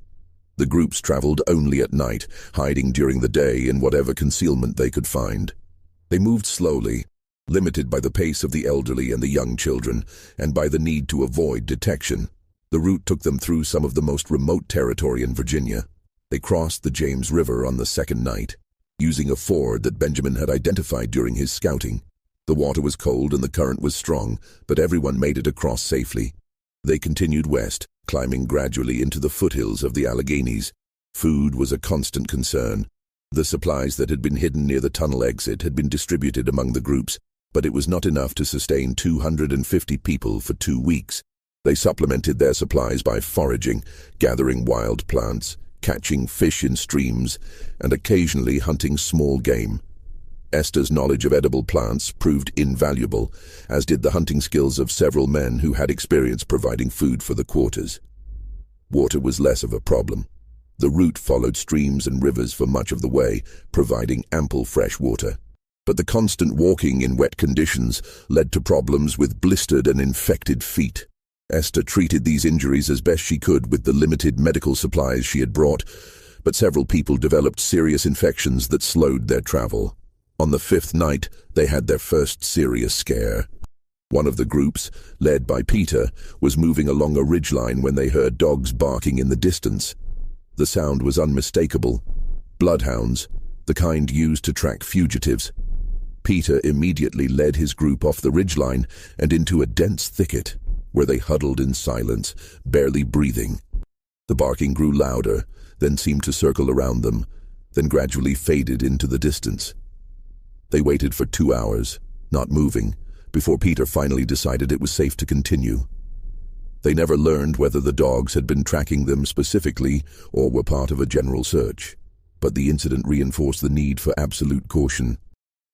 Speaker 1: The groups traveled only at night, hiding during the day in whatever concealment they could find. They moved slowly, limited by the pace of the elderly and the young children, and by the need to avoid detection. The route took them through some of the most remote territory in Virginia. They crossed the James River on the second night, using a ford that Benjamin had identified during his scouting. The water was cold and the current was strong, but everyone made it across safely. They continued west, climbing gradually into the foothills of the Alleghenies. Food was a constant concern. The supplies that had been hidden near the tunnel exit had been distributed among the groups, but it was not enough to sustain 250 people for 2 weeks. They supplemented their supplies by foraging, gathering wild plants, catching fish in streams, and occasionally hunting small game. Esther's knowledge of edible plants proved invaluable, as did the hunting skills of several men who had experience providing food for the quarters. Water was less of a problem. The route followed streams and rivers for much of the way, providing ample fresh water. But the constant walking in wet conditions led to problems with blistered and infected feet. Esther treated these injuries as best she could with the limited medical supplies she had brought, but several people developed serious infections that slowed their travel. On the 5th night, they had their first serious scare. One of the groups, led by Peter, was moving along a ridgeline when they heard dogs barking in the distance. The sound was unmistakable. Bloodhounds, the kind used to track fugitives. Peter immediately led his group off the ridgeline and into a dense thicket, where they huddled in silence, barely breathing. The barking grew louder, then seemed to circle around them, then gradually faded into the distance. They waited for 2 hours, not moving, before Peter finally decided it was safe to continue. They never learned whether the dogs had been tracking them specifically or were part of a general search, but the incident reinforced the need for absolute caution.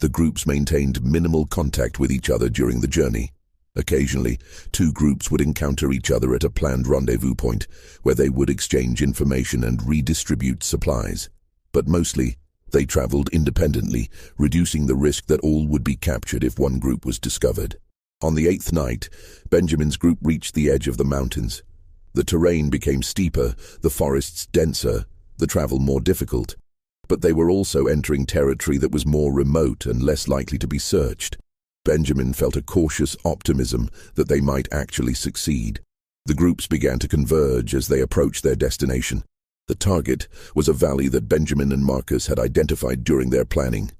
Speaker 1: The groups maintained minimal contact with each other during the journey. Occasionally, 2 groups would encounter each other at a planned rendezvous point, where they would exchange information and redistribute supplies. But mostly, they traveled independently, reducing the risk that all would be captured if one group was discovered. On the 8th night, Benjamin's group reached the edge of the mountains. The terrain became steeper, the forests denser, the travel more difficult. But they were also entering territory that was more remote and less likely to be searched. Benjamin felt a cautious optimism that they might actually succeed. The groups began to converge as they approached their destination. The target was a valley that Benjamin and Marcus had identified during their planning.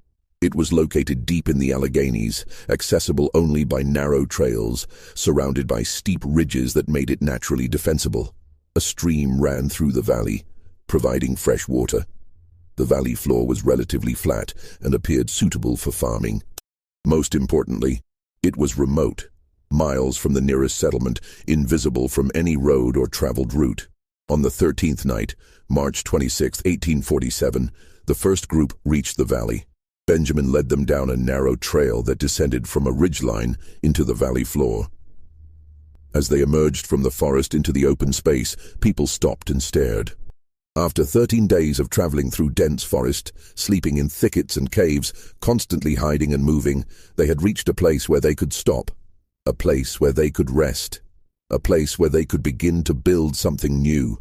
Speaker 1: It was located deep in the Alleghenies, accessible only by narrow trails, surrounded by steep ridges that made it naturally defensible. A stream ran through the valley, providing fresh water. The valley floor was relatively flat and appeared suitable for farming. Most importantly, it was remote, miles from the nearest settlement, invisible from any road or traveled route. On the 13th night, March 26, 1847, the first group reached the valley. Benjamin led them down a narrow trail that descended from a ridgeline into the valley floor. As they emerged from the forest into the open space, people stopped and stared. After 13 days of traveling through dense forest, sleeping in thickets and caves, constantly hiding and moving, they had reached a place where they could stop, a place where they could rest, a place where they could begin to build something new.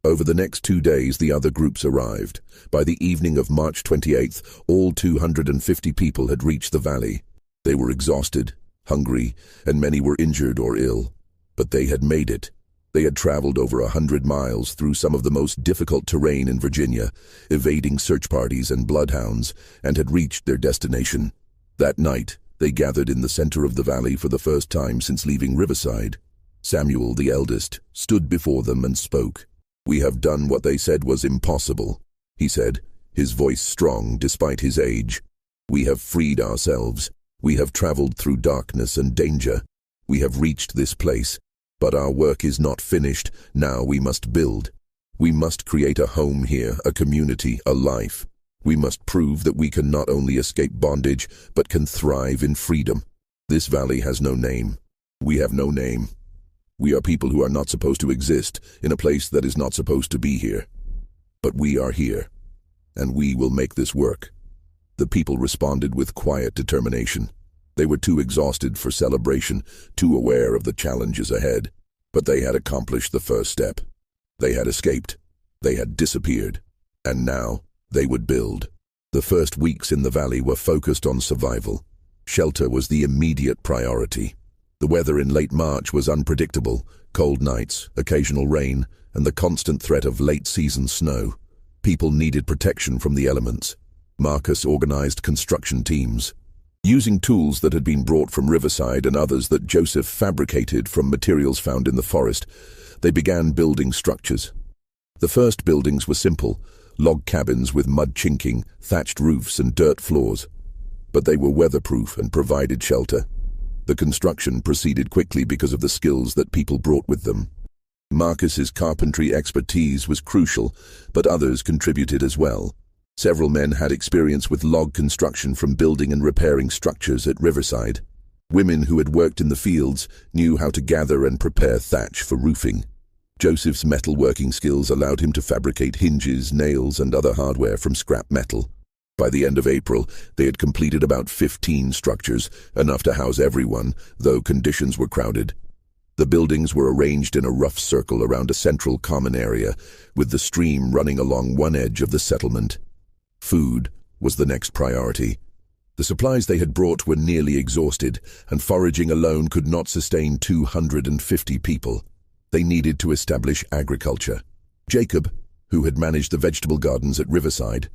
Speaker 1: Over the next 2 days, the other groups arrived. By the evening of March 28th, all 250 people had reached the valley. They were exhausted, hungry, and many were injured or ill. But they had made it. They had traveled over 100 miles through some of the most difficult terrain in Virginia, evading search parties and bloodhounds, and had reached their destination. That night, they gathered in the center of the valley for the first time since leaving Riverside. Samuel, the eldest, stood before them and spoke. "We have done what they said was impossible," he said, his voice strong despite his age. "We have freed ourselves. We have traveled through darkness and danger. We have reached this place. But our work is not finished. Now we must build. We must create a home here, a community, a life. We must prove that we can not only escape bondage, but can thrive in freedom. This valley has no name. We have no name. We are people who are not supposed to exist in a place that is not supposed to be here. But we are here, and we will make this work." The people responded with quiet determination. They were too exhausted for celebration, too aware of the challenges ahead. But they had accomplished the first step. They had escaped. They had disappeared. And now, they would build. The first weeks in the valley were focused on survival. Shelter was the immediate priority. The weather in late March was unpredictable: cold nights, occasional rain, and the constant threat of late-season snow. People needed protection from the elements. Marcus organized construction teams. Using tools that had been brought from Riverside and others that Joseph fabricated from materials found in the forest, they began building structures. The first buildings were simple: log cabins with mud chinking, thatched roofs and dirt floors. But they were weatherproof and provided shelter. The construction proceeded quickly because of the skills that people brought with them. Marcus's carpentry expertise was crucial, but others contributed as well. Several men had experience with log construction from building and repairing structures at Riverside. Women who had worked in the fields knew how to gather and prepare thatch for roofing. Joseph's metalworking skills allowed him to fabricate hinges, nails, and other hardware from scrap metal. By the end of April, they had completed about 15 structures, enough to house everyone, though conditions were crowded. The buildings were arranged in a rough circle around a central common area, with the stream running along one edge of the settlement. Food was the next priority. The supplies they had brought were nearly exhausted, and foraging alone could not sustain 250 people. They needed to establish agriculture. Jacob, who had managed the vegetable gardens at Riverside,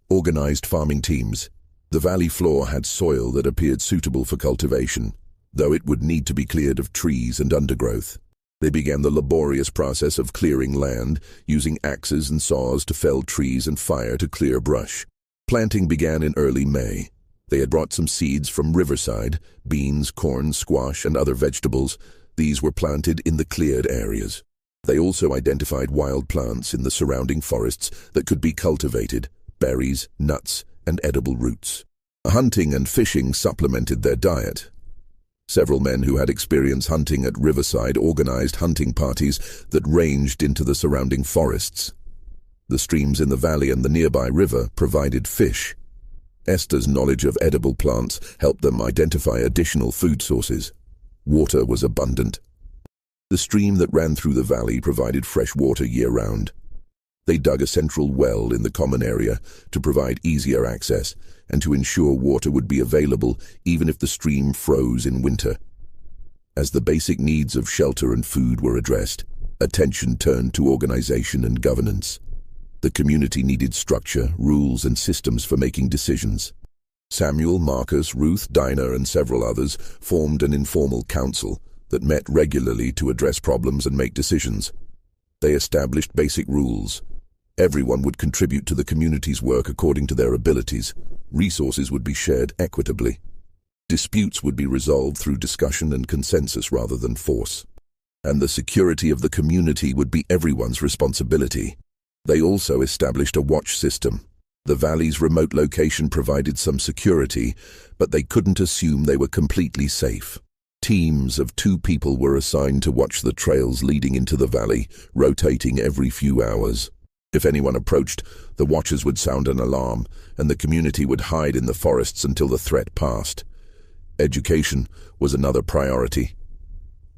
Speaker 1: organized farming teams. The valley floor had soil that appeared suitable for cultivation, though it would need to be cleared of trees and undergrowth. They began the laborious process of clearing land, using axes and saws to fell trees and fire to clear brush. Planting began in early May. They had brought some seeds from Riverside: beans, corn, squash, and other vegetables. These were planted in the cleared areas. They also identified wild plants in the surrounding forests that could be cultivated: berries, nuts, and edible roots. Hunting and fishing supplemented their diet. Several men who had experience hunting at Riverside organized hunting parties that ranged into the surrounding forests. The streams in the valley and the nearby river provided fish. Esther's knowledge of edible plants helped them identify additional food sources. Water was abundant. The stream that ran through the valley provided fresh water year-round. They dug a central well in the common area to provide easier access and to ensure water would be available even if the stream froze in winter. As the basic needs of shelter and food were addressed, attention turned to organization and governance. The community needed structure, rules, and systems for making decisions. Samuel, Marcus, Ruth, Dinah, and several others formed an informal council that met regularly to address problems and make decisions. They established basic rules. Everyone would contribute to the community's work according to their abilities. Resources would be shared equitably. Disputes would be resolved through discussion and consensus rather than force. And the security of the community would be everyone's responsibility. They also established a watch system. The valley's remote location provided some security, but they couldn't assume they were completely safe. Teams of 2 people were assigned to watch the trails leading into the valley, rotating every few hours. If anyone approached, the watchers would sound an alarm, and the community would hide in the forests until the threat passed. Education was another priority.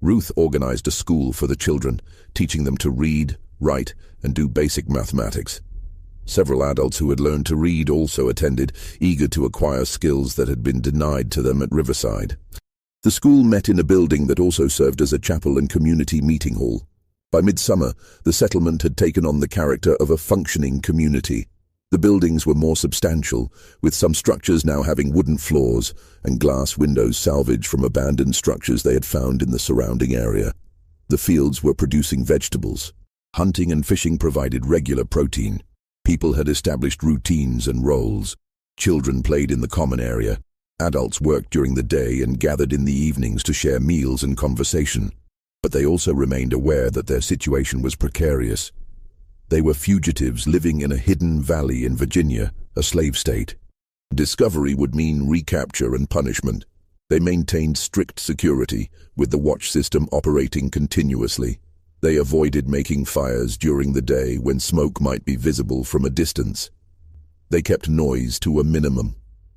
Speaker 1: Ruth organized a school for the children, teaching them to read, write, and do basic mathematics. Several adults who had learned to read also attended, eager to acquire skills that had been denied to them at Riverside. The school met in a building that also served as a chapel and community meeting hall. By midsummer, the settlement had taken on the character of a functioning community. The buildings were more substantial, with some structures now having wooden floors and glass windows salvaged from abandoned structures they had found in the surrounding area. The fields were producing vegetables. Hunting and fishing provided regular protein. People had established routines and roles. Children played in the common area. Adults worked during the day and gathered in the evenings to share meals and conversation. But they also remained aware that their situation was precarious. They were fugitives living in a hidden valley in Virginia, a slave state. Discovery would mean recapture and punishment. They maintained strict security, with the watch system operating continuously. They avoided making fires during the day when smoke might be visible from a distance. They kept noise to a minimum,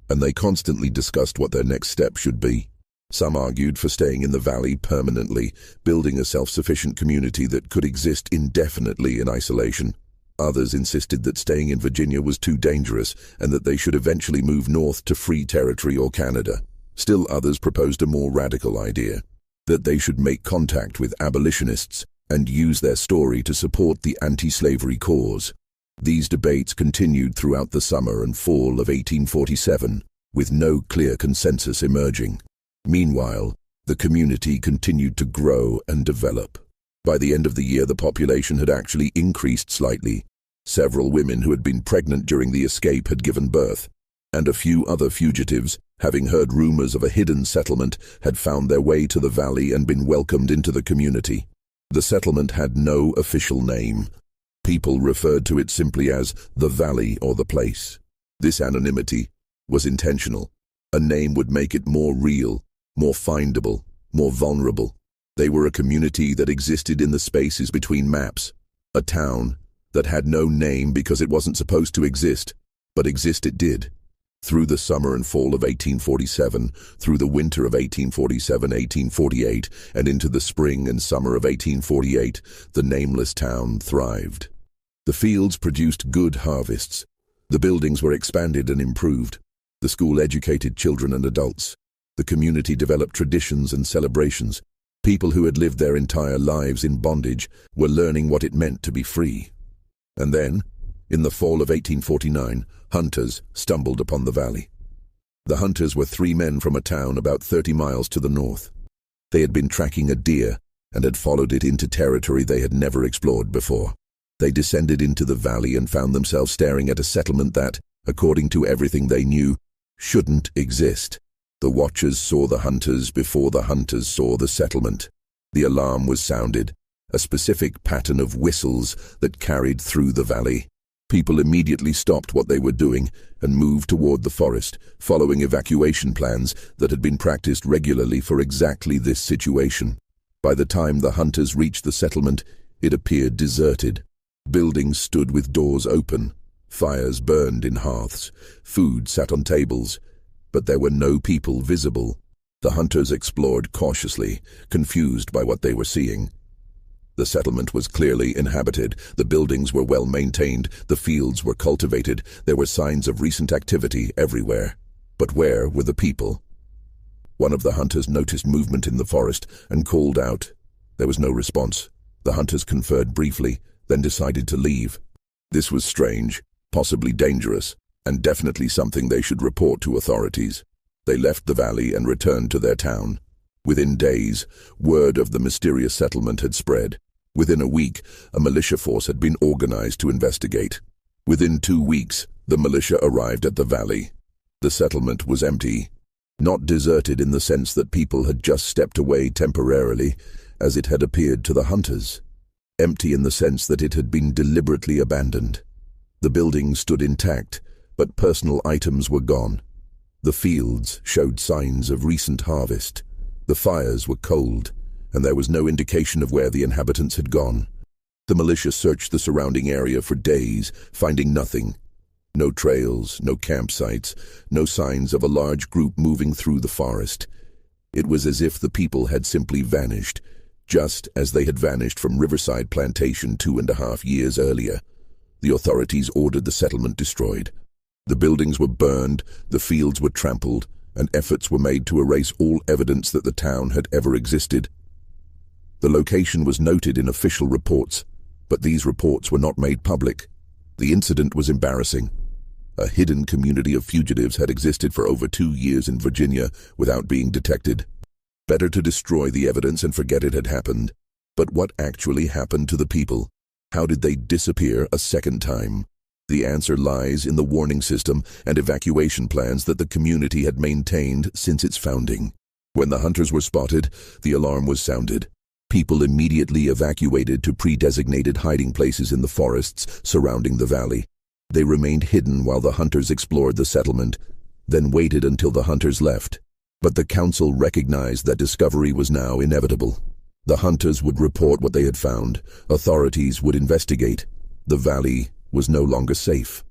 Speaker 1: and they constantly discussed what their next step should be. Some argued for staying in the valley permanently, building a self-sufficient community that could exist indefinitely in isolation. Others insisted that staying in Virginia was too dangerous and that they should eventually move north to free territory or Canada. Still others proposed a more radical idea, that they should make contact with abolitionists and use their story to support the anti-slavery cause. These debates continued throughout the summer and fall of 1847, with no clear consensus emerging. Meanwhile, the community continued to grow and develop. By the end of the year, the population had actually increased slightly. Several women who had been pregnant during the escape had given birth, and a few other fugitives, having heard rumors of a hidden settlement, had found their way to the valley and been welcomed into the community. The settlement had no official name. People referred to it simply as the valley or the place. This anonymity was intentional. A name would make it more real, more findable, more vulnerable. They were a community that existed in the spaces between maps, a town that had no name because it wasn't supposed to exist, but exist it did. Through the summer and fall of 1847, through the winter of 1847-1848, and into the spring and summer of 1848, the nameless town thrived. The fields produced good harvests. The buildings were expanded and improved. The school educated children and adults. The community developed traditions and celebrations. People who had lived their entire lives in bondage were learning what it meant to be free. And then, in the fall of 1849, hunters stumbled upon the valley. The hunters were 3 men from a town about 30 miles to the north. They had been tracking a deer and had followed it into territory they had never explored before. They descended into the valley and found themselves staring at a settlement that, according to everything they knew, shouldn't exist. The watchers saw the hunters before the hunters saw the settlement. The alarm was sounded, a specific pattern of whistles that carried through the valley. People immediately stopped what they were doing and moved toward the forest, following evacuation plans that had been practiced regularly for exactly this situation. By the time the hunters reached the settlement, it appeared deserted. Buildings stood with doors open. Fires burned in hearths. Food sat on tables. But there were no people visible. The hunters explored cautiously, confused by what they were seeing. The settlement was clearly inhabited. The buildings were well maintained. The fields were cultivated. There were signs of recent activity everywhere. But where were the people? One of the hunters noticed movement in the forest and called out. There was no response. The hunters conferred briefly, then decided to leave. This was strange, possibly dangerous, and definitely something they should report to authorities. They left the valley and returned to their town. Within days, word of the mysterious settlement had spread. Within a week, a militia force had been organized to investigate. Within 2 weeks, the militia arrived at the valley. The settlement was empty. Not deserted in the sense that people had just stepped away temporarily, as it had appeared to the hunters. Empty in the sense that it had been deliberately abandoned. The buildings stood intact, but personal items were gone. The fields showed signs of recent harvest. The fires were cold, and there was no indication of where the inhabitants had gone. The militia searched the surrounding area for days, finding nothing. No trails, no campsites, no signs of a large group moving through the forest. It was as if the people had simply vanished, just as they had vanished from Riverside Plantation 2.5 years earlier. The authorities ordered the settlement destroyed. The buildings were burned, the fields were trampled, and efforts were made to erase all evidence that the town had ever existed. The location was noted in official reports, but these reports were not made public. The incident was embarrassing. A hidden community of fugitives had existed for over 2 years in Virginia without being detected. Better to destroy the evidence and forget it had happened. But what actually happened to the people? How did they disappear a second time? The answer lies in the warning system and evacuation plans that the community had maintained since its founding. When the hunters were spotted, the alarm was sounded. People immediately evacuated to pre-designated hiding places in the forests surrounding the valley. They remained hidden while the hunters explored the settlement, then waited until the hunters left. But the council recognized that discovery was now inevitable. The hunters would report what they had found. Authorities would investigate. The valley was no longer safe.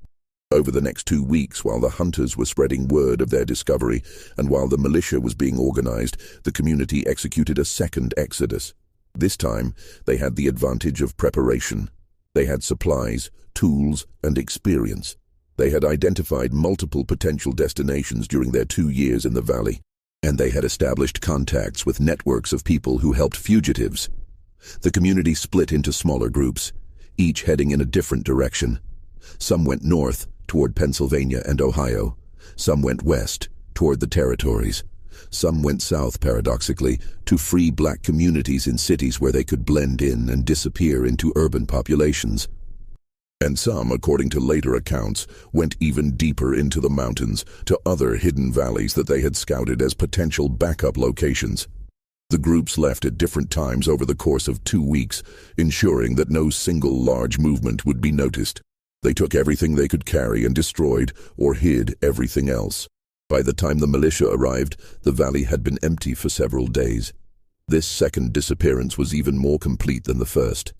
Speaker 1: Over the next 2 weeks, while the hunters were spreading word of their discovery, and while the militia was being organized, the community executed a second exodus. This time, they had the advantage of preparation. They had supplies, tools, and experience. They had identified multiple potential destinations during their 2 years in the valley, and they had established contacts with networks of people who helped fugitives. The community split into smaller groups, each heading in a different direction. Some went north, toward Pennsylvania and Ohio. Some went west, toward the territories. Some went south, paradoxically, to free black communities in cities where they could blend in and disappear into urban populations. And some, according to later accounts, went even deeper into the mountains, to other hidden valleys that they had scouted as potential backup locations. The groups left at different times over the course of 2 weeks, ensuring that no single large movement would be noticed. They took everything they could carry and destroyed or hid everything else. By the time the militia arrived, the valley had been empty for several days. This second disappearance was even more complete than the first.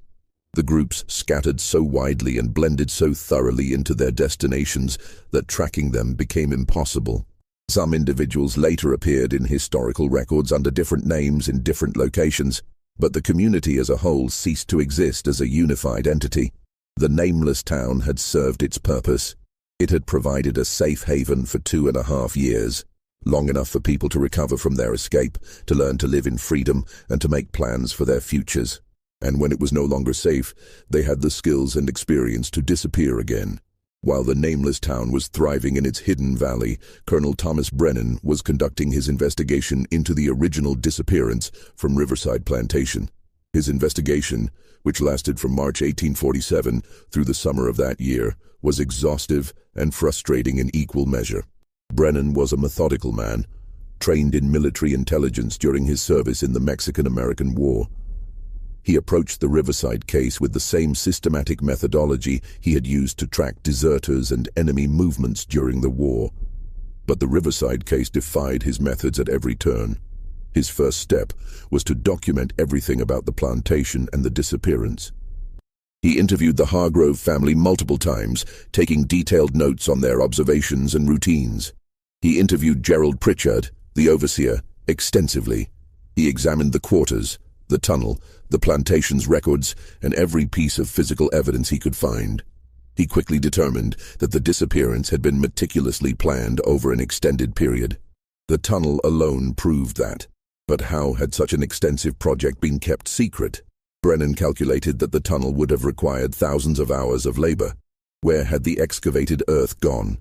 Speaker 1: The groups scattered so widely and blended so thoroughly into their destinations that tracking them became impossible. Some individuals later appeared in historical records under different names in different locations, but the community as a whole ceased to exist as a unified entity. The nameless town had served its purpose. It had provided a safe haven for 2.5 years, long enough for people to recover from their escape, to learn to live in freedom, and to make plans for their futures. And when it was no longer safe, they had the skills and experience to disappear again. While the nameless town was thriving in its hidden valley, Colonel Thomas Brennan was conducting his investigation into the original disappearance from Riverside Plantation. His investigation, which lasted from March 1847 through the summer of that year, was exhaustive and frustrating in equal measure. Brennan was a methodical man, trained in military intelligence during his service in the Mexican-American War. He approached the Riverside case with the same systematic methodology he had used to track deserters and enemy movements during the war. But the Riverside case defied his methods at every turn. His first step was to document everything about the plantation and the disappearance. He interviewed the Hargrove family multiple times, taking detailed notes on their observations and routines. He interviewed Gerald Pritchard, the overseer, extensively. He examined the quarters, the tunnel, the plantation's records, and every piece of physical evidence he could find. He quickly determined that the disappearance had been meticulously planned over an extended period. The tunnel alone proved that. But how had such an extensive project been kept secret? Brennan calculated that the tunnel would have required thousands of hours of labor. Where had the excavated earth gone?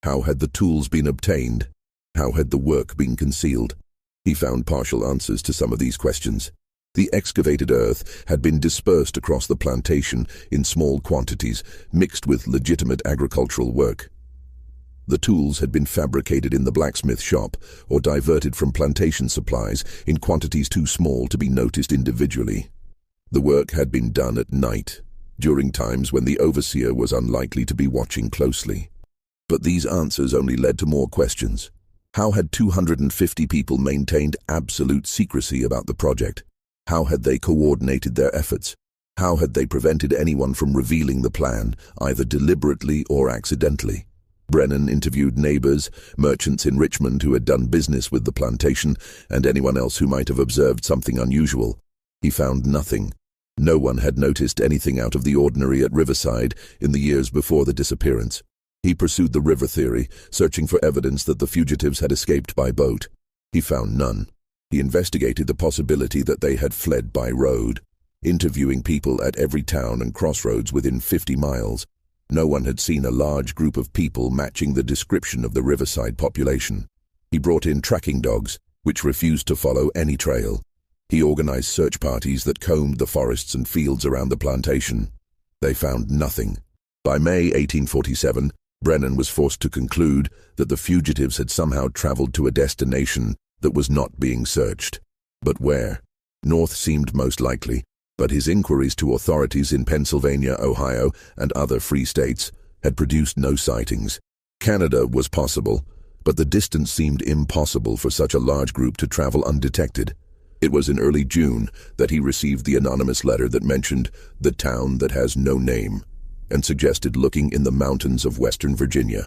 Speaker 1: How had the tools been obtained? How had the work been concealed? He found partial answers to some of these questions. The excavated earth had been dispersed across the plantation in small quantities, mixed with legitimate agricultural work. The tools had been fabricated in the blacksmith shop or diverted from plantation supplies in quantities too small to be noticed individually. The work had been done at night, during times when the overseer was unlikely to be watching closely. But these answers only led to more questions. How had 250 people maintained absolute secrecy about the project? How had they coordinated their efforts? How had they prevented anyone from revealing the plan, either deliberately or accidentally? Brennan interviewed neighbors, merchants in Richmond who had done business with the plantation, and anyone else who might have observed something unusual. He found nothing. No one had noticed anything out of the ordinary at Riverside in the years before the disappearance. He pursued the river theory, searching for evidence that the fugitives had escaped by boat. He found none. He investigated the possibility that they had fled by road, interviewing people at every town and crossroads within 50 miles. No one had seen a large group of people matching the description of the riverside population. He brought in tracking dogs, which refused to follow any trail. He organized search parties that combed the forests and fields around the plantation. They found nothing. By May 1847, Brennan was forced to conclude that the fugitives had somehow traveled to a destination that was not being searched. But where? North seemed most likely, but his inquiries to authorities in Pennsylvania, Ohio, and other free states had produced no sightings. Canada was possible, but the distance seemed impossible for such a large group to travel undetected. It was in early June that he received the anonymous letter that mentioned the town that has no name and suggested looking in the mountains of Western Virginia.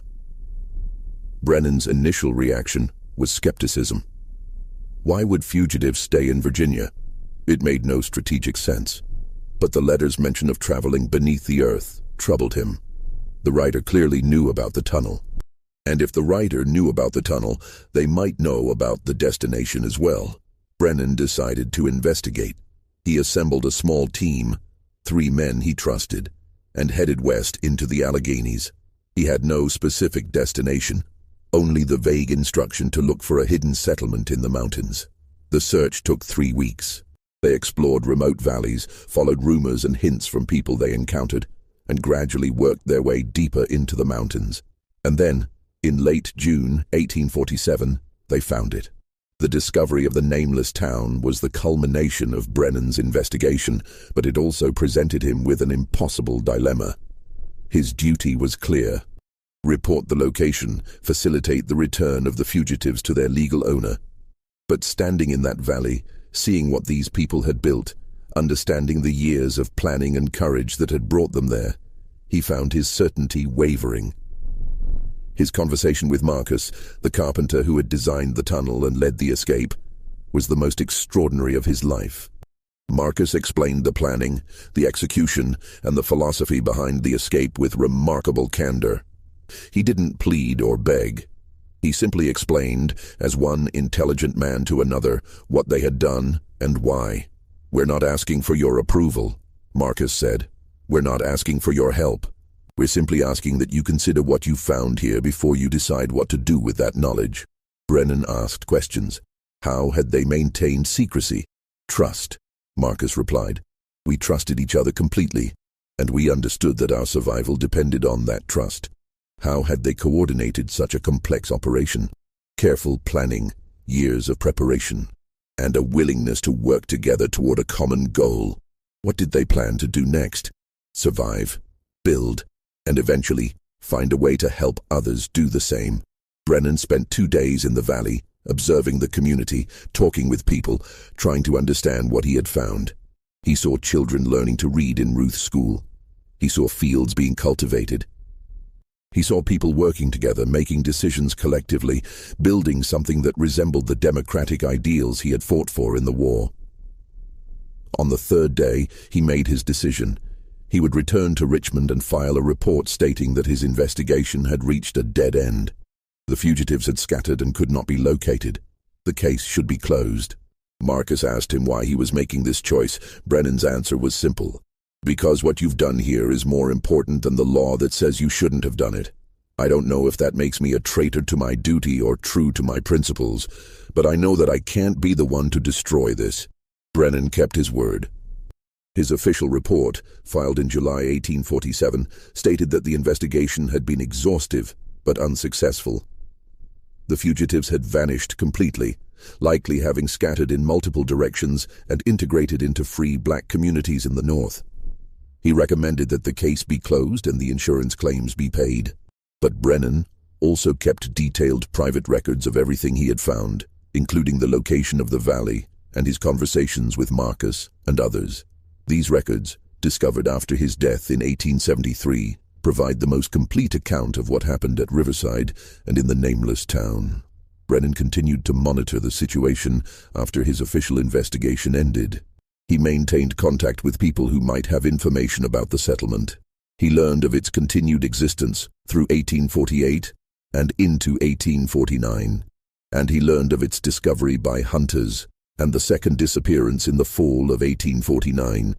Speaker 1: Brennan's initial reaction was skepticism. Why would fugitives stay in Virginia? It made no strategic sense. But the letter's mention of traveling beneath the earth troubled him. The writer clearly knew about the tunnel. And if the writer knew about the tunnel, they might know about the destination as well. Brennan decided to investigate. He assembled a small team, 3 men he trusted, and headed west into the Alleghenies. He had no specific destination, only the vague instruction to look for a hidden settlement in the mountains. The search took 3 weeks. They explored remote valleys, followed rumors and hints from people they encountered, and gradually worked their way deeper into the mountains. And then, in late June 1847, they found it. The discovery of the nameless town was the culmination of Brennan's investigation, but it also presented him with an impossible dilemma. His duty was clear: report the location, facilitate the return of the fugitives to their legal owner. But standing in that valley, seeing what these people had built, understanding the years of planning and courage that had brought them there, he found his certainty wavering. His conversation with Marcus, the carpenter who had designed the tunnel and led the escape, was the most extraordinary of his life. Marcus explained the planning, the execution, and the philosophy behind the escape with remarkable candor. He didn't plead or beg. He simply explained, as one intelligent man to another, what they had done and why. "We're not asking for your approval," Marcus said. "We're not asking for your help. We're simply asking that you consider what you found here before you decide what to do with that knowledge." Brennan asked questions. How had they maintained secrecy? "Trust," Marcus replied. "We trusted each other completely, and we understood that our survival depended on that trust." How had they coordinated such a complex operation? Careful planning, years of preparation, and a willingness to work together toward a common goal. What did they plan to do next? Survive, build, and eventually find a way to help others do the same. Brennan spent 2 days in the valley, observing the community, talking with people, trying to understand what he had found. He saw children learning to read in Ruth's school. He saw fields being cultivated. He saw people working together, making decisions collectively, building something that resembled the democratic ideals he had fought for in the war. On the 3rd day, he made his decision. He would return to Richmond and file a report stating that his investigation had reached a dead end. The fugitives had scattered and could not be located. The case should be closed. Marcus asked him why he was making this choice. Brennan's answer was simple: "Because what you've done here is more important than the law that says you shouldn't have done it. I don't know if that makes me a traitor to my duty or true to my principles, but I know that I can't be the one to destroy this." Brennan kept his word. His official report, filed in July 1847, stated that the investigation had been exhaustive but unsuccessful. The fugitives had vanished completely, likely having scattered in multiple directions and integrated into free black communities in the north. He recommended that the case be closed and the insurance claims be paid. But Brennan also kept detailed private records of everything he had found, including the location of the valley and his conversations with Marcus and others. These records, discovered after his death in 1873, provide the most complete account of what happened at Riverside and in the nameless town. Brennan continued to monitor the situation after his official investigation ended. He maintained contact with people who might have information about the settlement. He learned of its continued existence through 1848 and into 1849, and he learned of its discovery by hunters, and the second disappearance in the fall of 1849.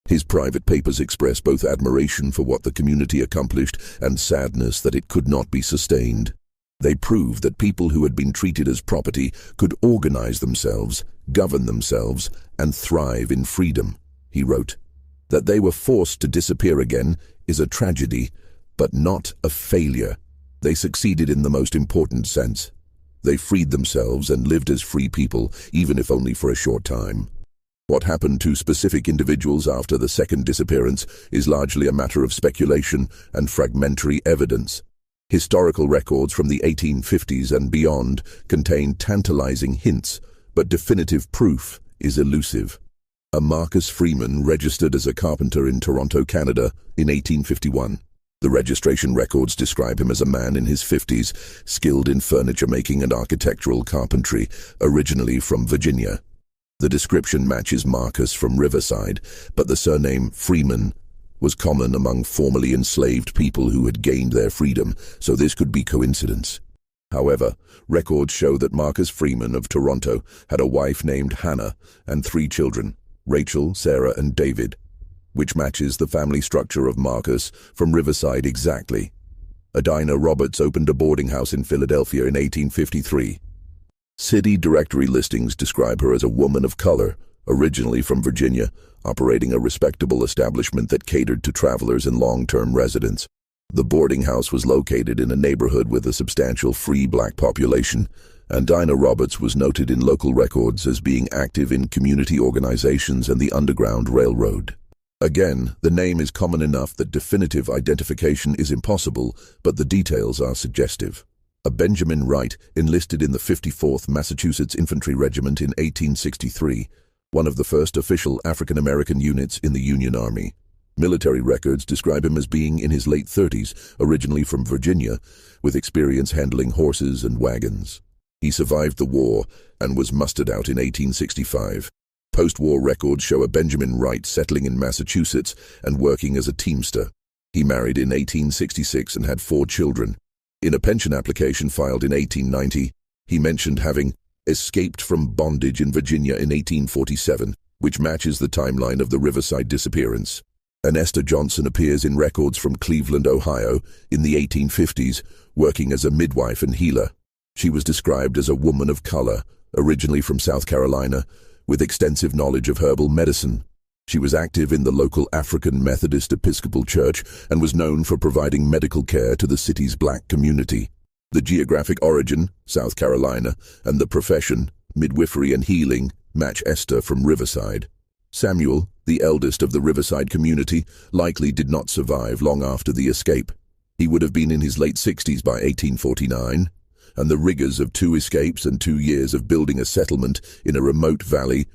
Speaker 1: His private papers express both admiration for what the community accomplished and sadness that it could not be sustained. They prove that people who had been treated as property could organize themselves, govern themselves, and thrive in freedom, he wrote. That they were forced to disappear again is a tragedy, but not a failure. They succeeded in the most important sense. They freed themselves and lived as free people, even if only for a short time. What happened to specific individuals after the second disappearance is largely a matter of speculation and fragmentary evidence. Historical records from the 1850s and beyond contain tantalizing hints, but definitive proof is elusive. A Marcus Freeman registered as a carpenter in Toronto, Canada in 1851. The registration records describe him as a man in his 50s, skilled in furniture making and architectural carpentry, originally from Virginia. The description matches Marcus from Riverside, but the surname Freeman was common among formerly enslaved people who had gained their freedom, so this could be coincidence. However, records show that Marcus Freeman of Toronto had a wife named Hannah and 3 children, Rachel, Sarah, and David, which matches the family structure of Marcus from Riverside exactly. Adina Roberts opened a boarding house in Philadelphia in 1853. City directory listings describe her as a woman of color, originally from Virginia, operating a respectable establishment that catered to travelers and long-term residents. The boarding house was located in a neighborhood with a substantial free black population, and Dinah Roberts was noted in local records as being active in community organizations and the Underground Railroad. Again, the name is common enough that definitive identification is impossible, but the details are suggestive. A Benjamin Wright enlisted in the 54th Massachusetts Infantry Regiment in 1863, one of the first official African-American units in the Union Army. Military records describe him as being in his late 30s, originally from Virginia, with experience handling horses and wagons. He survived the war and was mustered out in 1865. Post-war records show a Benjamin Wright settling in Massachusetts and working as a teamster. He married in 1866 and had 4 children. In a pension application filed in 1890, he mentioned having escaped from bondage in Virginia in 1847, which matches the timeline of the Riverside disappearance. And Esther Johnson appears in records from Cleveland, Ohio, in the 1850s, working as a midwife and healer. She was described as a woman of color, originally from South Carolina, with extensive knowledge of herbal medicine. She was active in the local African Methodist Episcopal Church and was known for providing medical care to the city's black community. The geographic origin, South Carolina, and the profession, midwifery and healing, match Esther from Riverside. Samuel, the eldest of the Riverside community, likely did not survive long after the escape. He would have been in his late 60s by 1849, and the rigors of 2 escapes and 2 years of building a settlement in a remote valley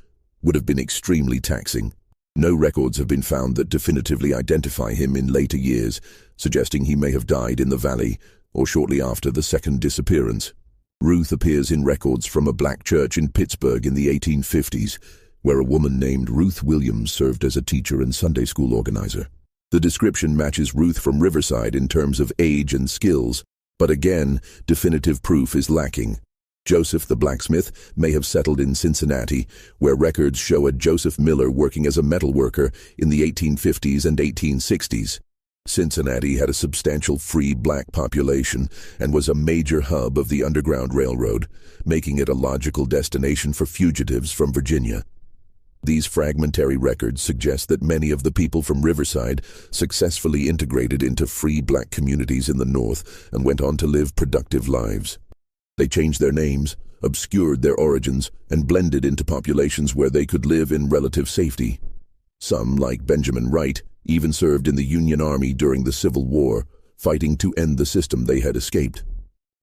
Speaker 1: would have been extremely taxing. No records have been found that definitively identify him in later years, suggesting he may have died in the valley or shortly after the second disappearance. Ruth appears in records from a black church in Pittsburgh in the 1850s, where a woman named Ruth Williams served as a teacher and Sunday school organizer. The description matches Ruth from Riverside in terms of age and skills, but again, definitive proof is lacking. Joseph the blacksmith may have settled in Cincinnati, where records show a Joseph Miller working as a metal worker in the 1850s and 1860s. Cincinnati had a substantial free black population and was a major hub of the Underground Railroad, making it a logical destination for fugitives from Virginia. These fragmentary records suggest that many of the people from Riverside successfully integrated into free black communities in the North and went on to live productive lives. They changed their names, obscured their origins, and blended into populations where they could live in relative safety. Some, like Benjamin Wright, even served in the Union Army during the Civil War, fighting to end the system they had escaped.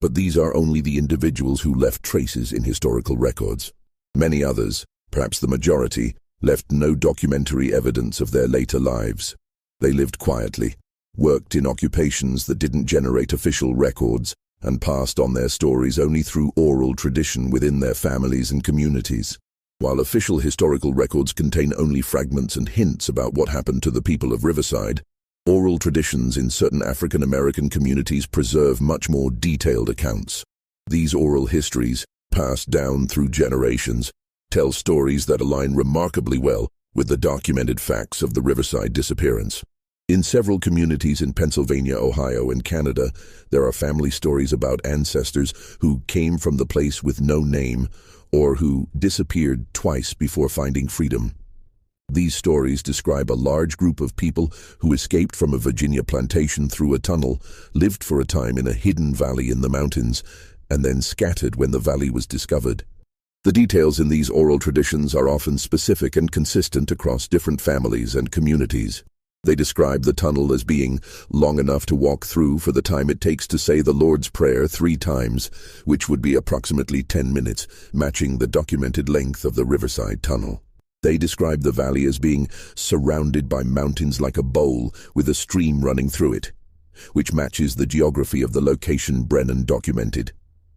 Speaker 1: But these are only the individuals who left traces in historical records. Many others, perhaps the majority, left no documentary evidence of their later lives. They lived quietly, worked in occupations that didn't generate official records, and passed on their stories only through oral tradition within their families and communities. While official historical records contain only fragments and hints about what happened to the people of Riverside, oral traditions in certain African American communities preserve much more detailed accounts. These oral histories, passed down through generations, tells stories that align remarkably well with the documented facts of the Riverside disappearance. In several communities in Pennsylvania, Ohio, and Canada, there are family stories about ancestors who came from the place with no name or who disappeared twice before finding freedom. These stories describe a large group of people who escaped from a Virginia plantation through a tunnel, lived for a time in a hidden valley in the mountains, and then scattered when the valley was discovered. The details in these oral traditions are often specific and consistent across different families and communities. They describe the tunnel as being long enough to walk through for the time it takes to say the Lord's Prayer 3 times, which would be approximately 10 minutes, matching the documented length of the Riverside Tunnel. They describe the valley as being surrounded by mountains like a bowl with a stream running through it, which matches the geography of the location Brennan documented.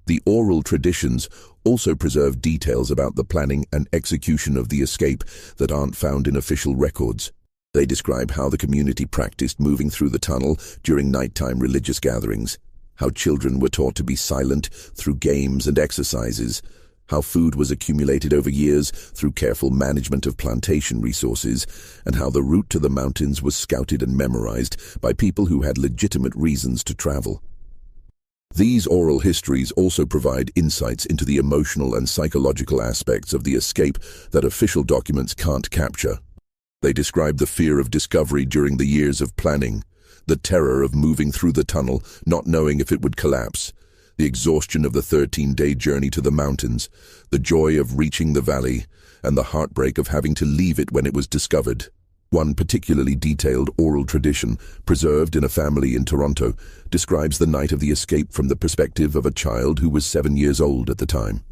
Speaker 1: The oral traditions also preserve details about the planning and execution of the escape that aren't found in official records. They describe how the community practiced moving through the tunnel during nighttime religious gatherings, how children were taught to be silent through games and exercises, how food was accumulated over years through careful management of plantation resources, and how the route to the mountains was scouted and memorized by people who had legitimate reasons to travel. These oral histories also provide insights into the emotional and psychological aspects of the escape that official documents can't capture. They describe the fear of discovery during the years of planning, the terror of moving through the tunnel, not knowing if it would collapse, the exhaustion of the 13-day journey to the mountains, the joy of reaching the valley, and the heartbreak of having to leave it when it was discovered. One particularly detailed oral tradition, preserved in a family in Toronto, describes the night of the escape from the perspective of a child who was 7 years old at the time.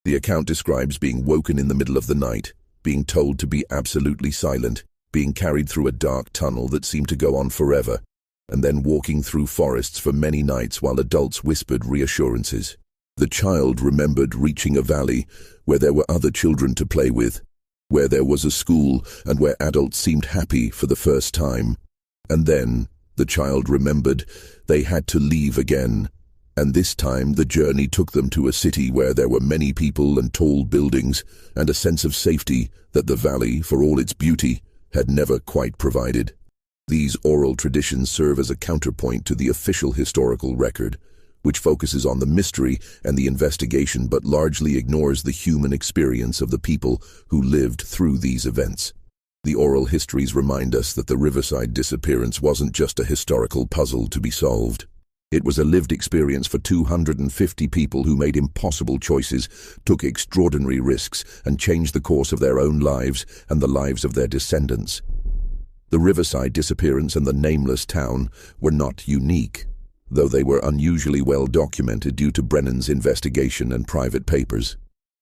Speaker 1: The account describes being woken in the middle of the night, being told to be absolutely silent, being carried through a dark tunnel that seemed to go on forever, and then walking through forests for many nights while adults whispered reassurances. The child remembered reaching a valley where there were other children to play with, where there was a school and where adults seemed happy for the first time. And then, the child remembered, they had to leave again. And this time the journey took them to a city where there were many people and tall buildings, and a sense of safety that the valley, for all its beauty, had never quite provided. These oral traditions serve as a counterpoint to the official historical record, which focuses on the mystery and the investigation but largely ignores the human experience of the people who lived through these events. The oral histories remind us that the Riverside disappearance wasn't just a historical puzzle to be solved. It was a lived experience for 250 people who made impossible choices, took extraordinary risks, and changed the course of their own lives and the lives of their descendants. The Riverside disappearance and the nameless town were not unique, though they were unusually well documented due to Brennan's investigation and private papers.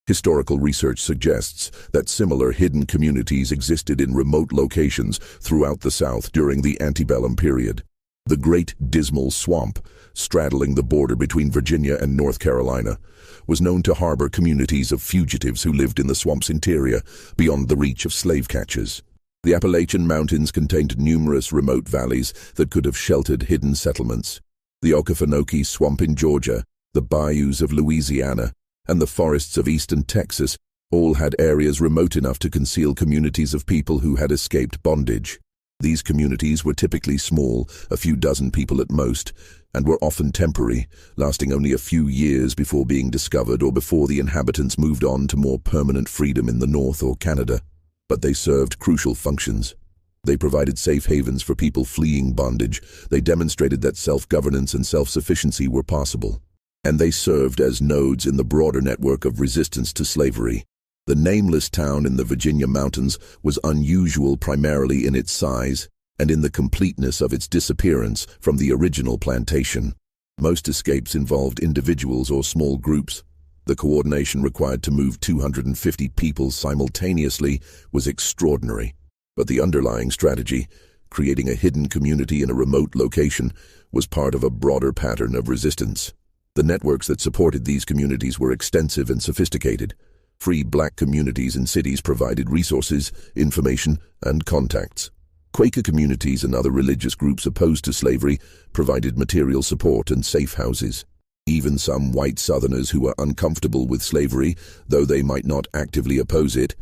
Speaker 1: Historical research suggests that similar hidden communities existed in remote locations throughout the South during the antebellum period. The Great Dismal Swamp, straddling the border between Virginia and North Carolina, was known to harbor communities of fugitives who lived in the swamp's interior, beyond the reach of slave catchers. The Appalachian Mountains contained numerous remote valleys that could have sheltered hidden settlements. The Okefenokee Swamp in Georgia, the bayous of Louisiana, and the forests of eastern Texas all had areas remote enough to conceal communities of people who had escaped bondage. These communities were typically small, a few dozen people at most, and were often temporary, lasting only a few years before being discovered or before the inhabitants moved on to more permanent freedom in the North or Canada. But they served crucial functions. They provided safe havens for people fleeing bondage. They demonstrated that self-governance and self-sufficiency were possible. And they served as nodes in the broader network of resistance to slavery. The nameless town in the Virginia mountains was unusual primarily in its size and in the completeness of its disappearance from the original plantation. Most escapes involved individuals or small groups. The coordination required to move 250 people simultaneously was extraordinary. But the underlying strategy, creating a hidden community in a remote location, was part of a broader pattern of resistance. The networks that supported these communities were extensive and sophisticated. Free black communities in cities provided resources, information, and contacts. Quaker communities and other religious groups opposed to slavery provided material support and safe houses. Even some white Southerners who were uncomfortable with slavery, though they might not actively oppose it,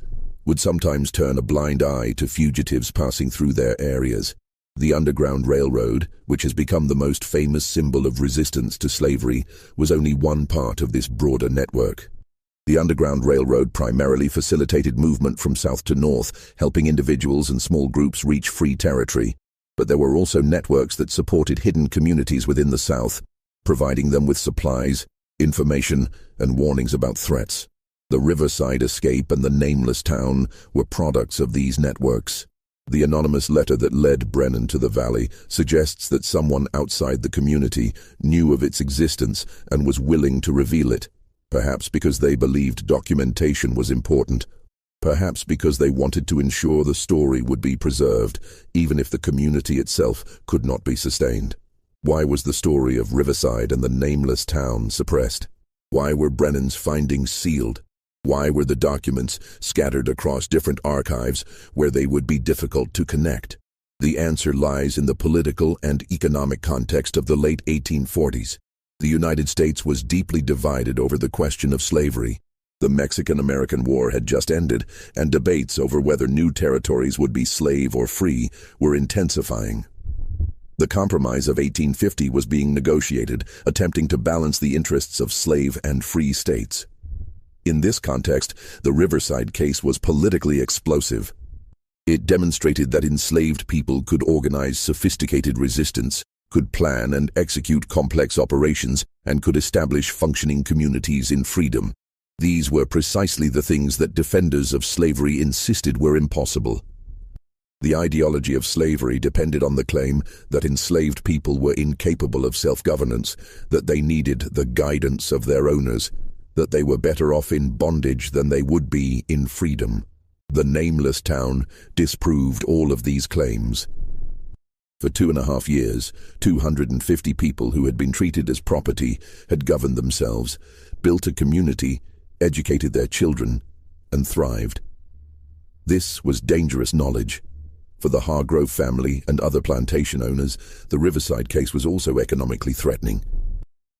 Speaker 1: would sometimes turn a blind eye to fugitives passing through their areas. The Underground Railroad, which has become the most famous symbol of resistance to slavery, was only one part of this broader network. The Underground Railroad primarily facilitated movement from south to north, helping individuals and small groups reach free territory. But there were also networks that supported hidden communities within the South, providing them with supplies, information, and warnings about threats. The Riverside Escape and the Nameless Town were products of these networks. The anonymous letter that led Brennan to the valley suggests that someone outside the community knew of its existence and was willing to reveal it, perhaps because they believed documentation was important, perhaps because they wanted to ensure the story would be preserved, even if the community itself could not be sustained. Why was the story of Riverside and the Nameless Town suppressed? Why were Brennan's findings sealed? Why were the documents scattered across different archives where they would be difficult to connect? The answer lies in the political and economic context of the late 1840s. The United States was deeply divided over the question of slavery. The Mexican-American War had just ended, and debates over whether new territories would be slave or free were intensifying. The Compromise of 1850 was being negotiated, attempting to balance the interests of slave and free states. In this context, the Riverside case was politically explosive. It demonstrated that enslaved people could organize sophisticated resistance, could plan and execute complex operations, and could establish functioning communities in freedom. These were precisely the things that defenders of slavery insisted were impossible. The ideology of slavery depended on the claim that enslaved people were incapable of self-governance, that they needed the guidance of their owners, that they were better off in bondage than they would be in freedom. The Nameless Town disproved all of these claims. For 2.5 years, 250 people who had been treated as property had governed themselves, built a community, educated their children, and thrived. This was dangerous knowledge. For the Hargrove family and other plantation owners, the Riverside case was also economically threatening.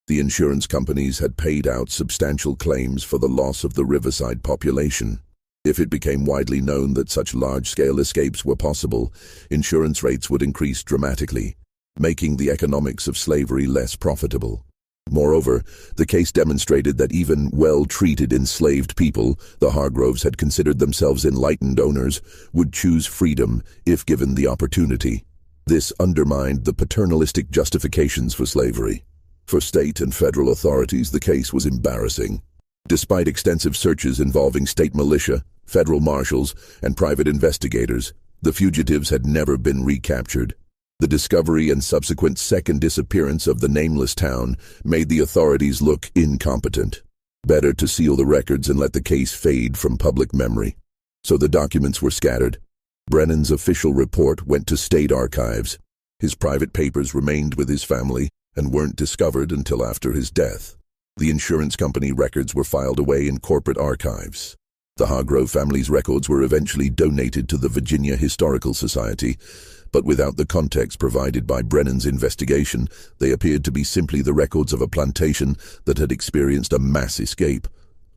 Speaker 1: The insurance companies had paid out substantial claims for the loss of the Riverside population. If it became widely known that such large-scale escapes were possible, insurance rates would increase dramatically, making the economics of slavery less profitable. Moreover, the case demonstrated that even well-treated enslaved people, the Hargroves had considered themselves enlightened owners, would choose freedom if given the opportunity. This undermined the paternalistic justifications for slavery. For state and federal authorities, the case was embarrassing. Despite extensive searches involving state militia, federal marshals, and private investigators, the fugitives had never been recaptured. The discovery and subsequent second disappearance of the Nameless Town made the authorities look incompetent. Better to seal the records and let the case fade from public memory. So the documents were scattered. Brennan's official report went to state archives. His private papers remained with his family and weren't discovered until after his death. The insurance company records were filed away in corporate archives. The Hargrove family's records were eventually donated to the Virginia Historical Society, but without the context provided by Brennan's investigation, they appeared to be simply the records of a plantation that had experienced a mass escape.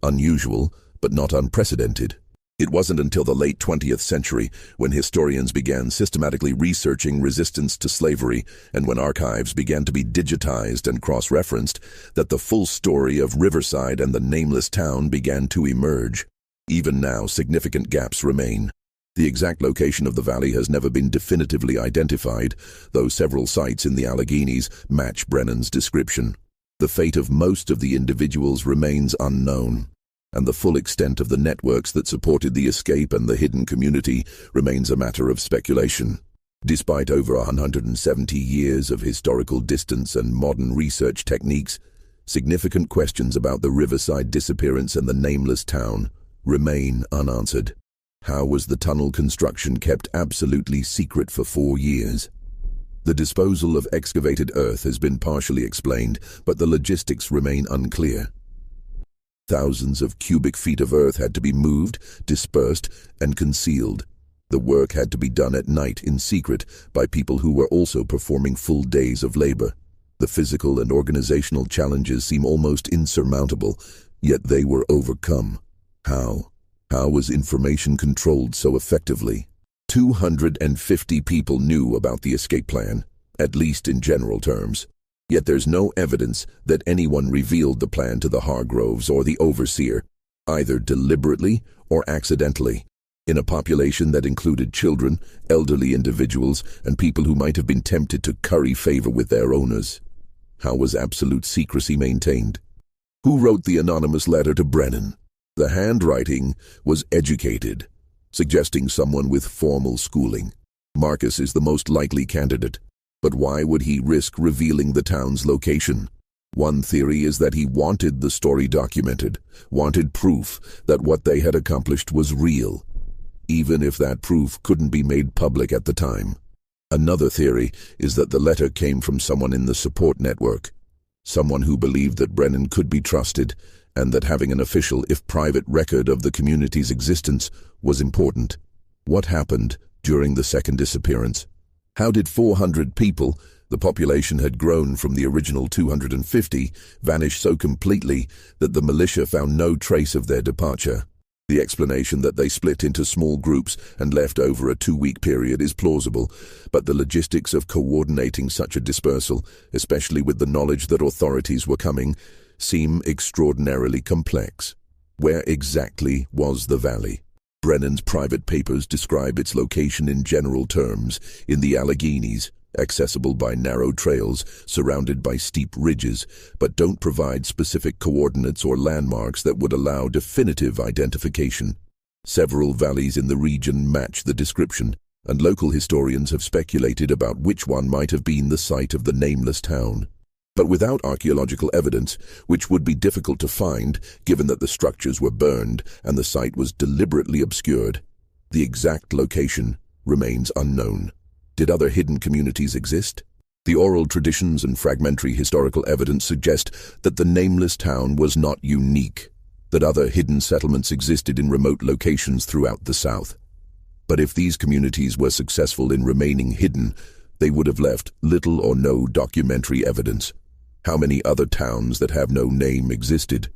Speaker 1: Unusual, but not unprecedented. It wasn't until the late 20th century, when historians began systematically researching resistance to slavery and when archives began to be digitized and cross-referenced, that the full story of Riverside and the Nameless Town began to emerge. Even now, significant gaps remain. The exact location of the valley has never been definitively identified, though several sites in the Alleghenies match Brennan's description. The fate of most of the individuals remains unknown, and the full extent of the networks that supported the escape and the hidden community remains a matter of speculation. Despite over 170 years of historical distance and modern research techniques, significant questions about the Riverside disappearance and the Nameless Town remain unanswered. How was the tunnel construction kept absolutely secret for 4 years? The disposal of excavated earth has been partially explained, but the logistics remain unclear. Thousands of cubic feet of earth had to be moved, dispersed, and concealed. The work had to be done at night in secret by people who were also performing full days of labor. The physical and organizational challenges seem almost insurmountable, yet they were overcome. How? How was information controlled so effectively? 250 people knew about the escape plan, at least in general terms. Yet there's no evidence that anyone revealed the plan to the Hargroves or the overseer, either deliberately or accidentally. In a population that included children, elderly individuals, and people who might have been tempted to curry favor with their owners. How was absolute secrecy maintained? Who wrote the anonymous letter to Brennan? The handwriting was educated, suggesting someone with formal schooling. Marcus is the most likely candidate, but why would he risk revealing the town's location? One theory is that he wanted the story documented, wanted proof that what they had accomplished was real, even if that proof couldn't be made public at the time. Another theory is that the letter came from someone in the support network, someone who believed that Brennan could be trusted and that having an official, if private, record of the community's existence was important. What happened during the second disappearance? How did 400 people, the population had grown from the original 250, vanish so completely that the militia found no trace of their departure? The explanation that they split into small groups and left over a 2-week period is plausible, but the logistics of coordinating such a dispersal, especially with the knowledge that authorities were coming, seem extraordinarily complex. Where exactly was the valley? Brennan's private papers describe its location in general terms, in the Alleghenies, accessible by narrow trails surrounded by steep ridges, but don't provide specific coordinates or landmarks that would allow definitive identification. Several valleys in the region match the description, and local historians have speculated about which one might have been the site of the nameless town. But without archaeological evidence, which would be difficult to find given that the structures were burned and the site was deliberately obscured, the exact location remains unknown. Did other hidden communities exist? The oral traditions and fragmentary historical evidence suggest that the nameless town was not unique, that other hidden settlements existed in remote locations throughout the South. But if these communities were successful in remaining hidden, they would have left little or no documentary evidence. How many other towns that have no name existed?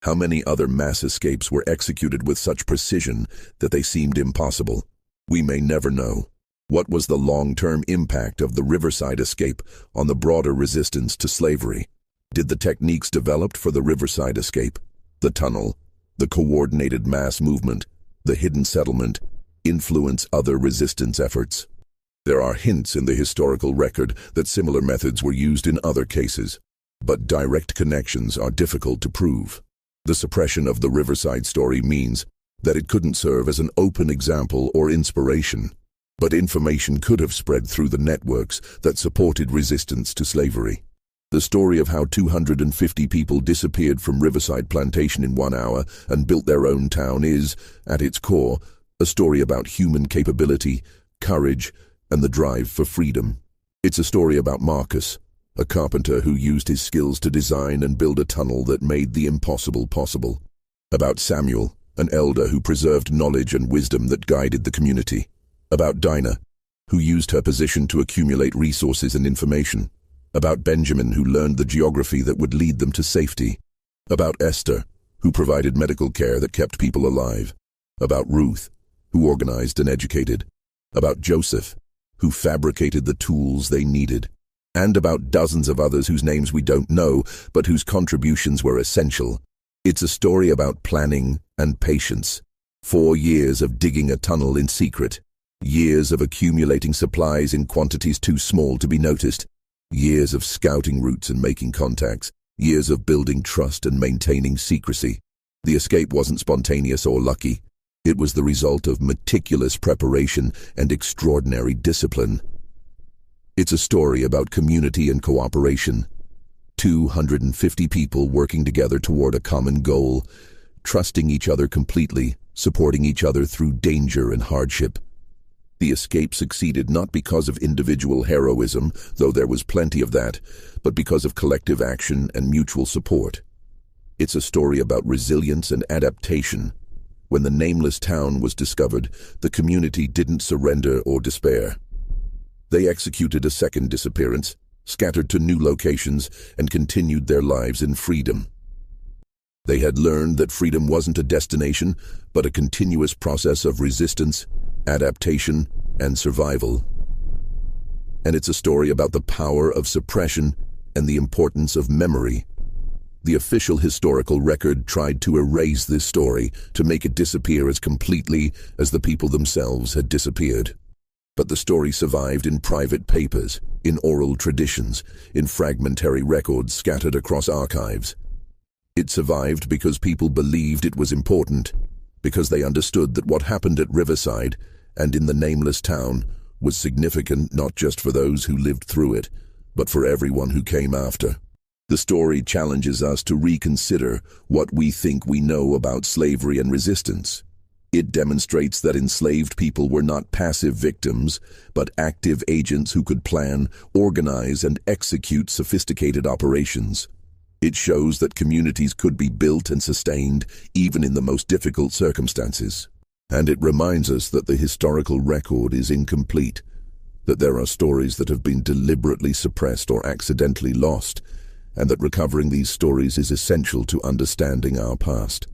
Speaker 1: How many other mass escapes were executed with such precision that they seemed impossible? We may never know. What was the long-term impact of the Riverside escape on the broader resistance to slavery? Did the techniques developed for the Riverside escape, the tunnel, the coordinated mass movement, the hidden settlement, influence other resistance efforts? There are hints in the historical record that similar methods were used in other cases, but direct connections are difficult to prove. The suppression of the Riverside story means that it couldn't serve as an open example or inspiration. But information could have spread through the networks that supported resistance to slavery. The story of how 250 people disappeared from Riverside Plantation in 1 hour and built their own town is, at its core, a story about human capability, courage, and the drive for freedom. It's a story about Marcus, a carpenter who used his skills to design and build a tunnel that made the impossible possible. About Samuel, an elder who preserved knowledge and wisdom that guided the community. About Dinah, who used her position to accumulate resources and information. About Benjamin, who learned the geography that would lead them to safety. About Esther, who provided medical care that kept people alive. About Ruth, who organized and educated. About Joseph, who fabricated the tools they needed. And about dozens of others whose names we don't know, but whose contributions were essential. It's a story about planning and patience. 4 years of digging a tunnel in secret. Years of accumulating supplies in quantities too small to be noticed. Years of scouting routes and making contacts. Years of building trust and maintaining secrecy. The escape wasn't spontaneous or lucky. It was the result of meticulous preparation and extraordinary discipline. It's a story about community and cooperation. 250 people working together toward a common goal, trusting each other completely, supporting each other through danger and hardship. The escape succeeded not because of individual heroism, though there was plenty of that, but because of collective action and mutual support. It's a story about resilience and adaptation. When the nameless town was discovered, the community didn't surrender or despair. They executed a second disappearance, scattered to new locations, and continued their lives in freedom. They had learned that freedom wasn't a destination, but a continuous process of resistance, adaptation, and survival. And it's a story about the power of suppression and the importance of memory. The official historical record tried to erase this story, to make it disappear as completely as the people themselves had disappeared. But the story survived in private papers, in oral traditions, in fragmentary records scattered across archives. It survived because people believed it was important, because they understood that what happened at Riverside and in the nameless town was significant not just for those who lived through it, but for everyone who came after. The story challenges us to reconsider what we think we know about slavery and resistance. It demonstrates that enslaved people were not passive victims, but active agents who could plan, organize, and execute sophisticated operations. It shows that communities could be built and sustained even in the most difficult circumstances. And it reminds us that the historical record is incomplete, that there are stories that have been deliberately suppressed or accidentally lost, and that recovering these stories is essential to understanding our past.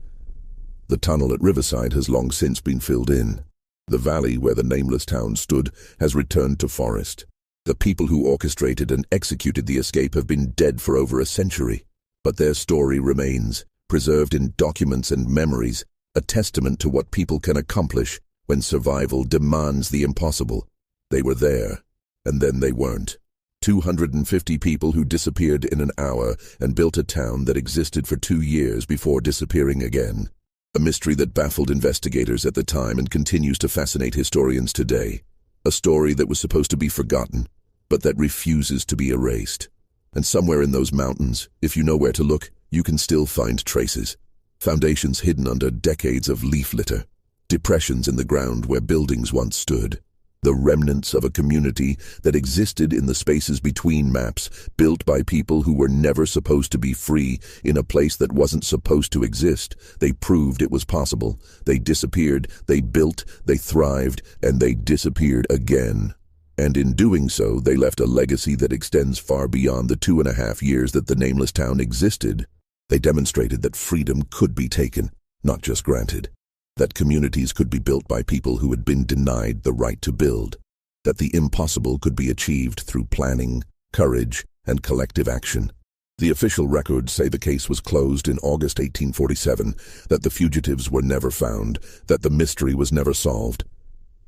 Speaker 1: The tunnel at Riverside has long since been filled in. The valley where the nameless town stood has returned to forest. The people who orchestrated and executed the escape have been dead for over a century, but their story remains, preserved in documents and memories, a testament to what people can accomplish when survival demands the impossible. They were there, and then they weren't. 250 people who disappeared in an hour and built a town that existed for 2 years before disappearing again. A mystery that baffled investigators at the time and continues to fascinate historians today. A story that was supposed to be forgotten, but that refuses to be erased. And somewhere in those mountains, if you know where to look, you can still find traces. Foundations hidden under decades of leaf litter. Depressions in the ground where buildings once stood. The remnants of a community that existed in the spaces between maps, built by people who were never supposed to be free in a place that wasn't supposed to exist. They proved it was possible. They disappeared, they built, they thrived, and they disappeared again. And in doing so, they left a legacy that extends far beyond the 2.5 years that the nameless town existed. They demonstrated that freedom could be taken, not just granted. That communities could be built by people who had been denied the right to build. That the impossible could be achieved through planning, courage, and collective action. The official records say the case was closed in August 1847, that the fugitives were never found, that the mystery was never solved.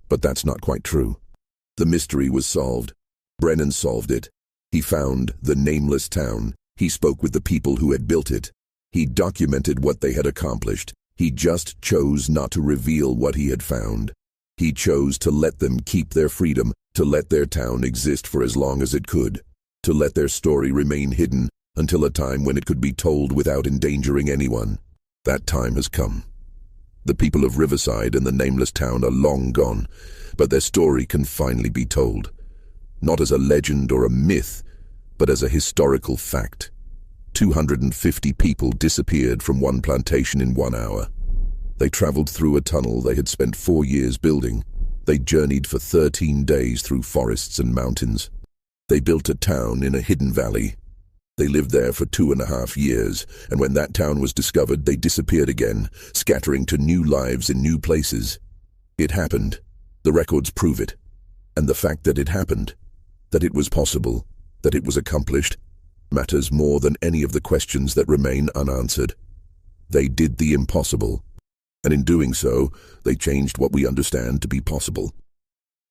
Speaker 1: But that's not quite true. The mystery was solved. Brennan solved it. He found the nameless town. He spoke with the people who had built it. He documented what they had accomplished. He just chose not to reveal what he had found. He chose to let them keep their freedom, to let their town exist for as long as it could, to let their story remain hidden until a time when it could be told without endangering anyone. That time has come. The people of Riverside and the nameless town are long gone, but their story can finally be told. Not as a legend or a myth, but as a historical fact. 250 people disappeared from one plantation in 1 hour. They traveled through a tunnel they had spent 4 years building. They journeyed for 13 days through forests and mountains. They built a town in a hidden valley. They lived there for 2.5 years, and when that town was discovered, they disappeared again, scattering to new lives in new places. It happened. The records prove it. And the fact that it happened, that it was possible, that it was accomplished, matters more than any of the questions that remain unanswered. They did the impossible, and in doing so, they changed what we understand to be possible.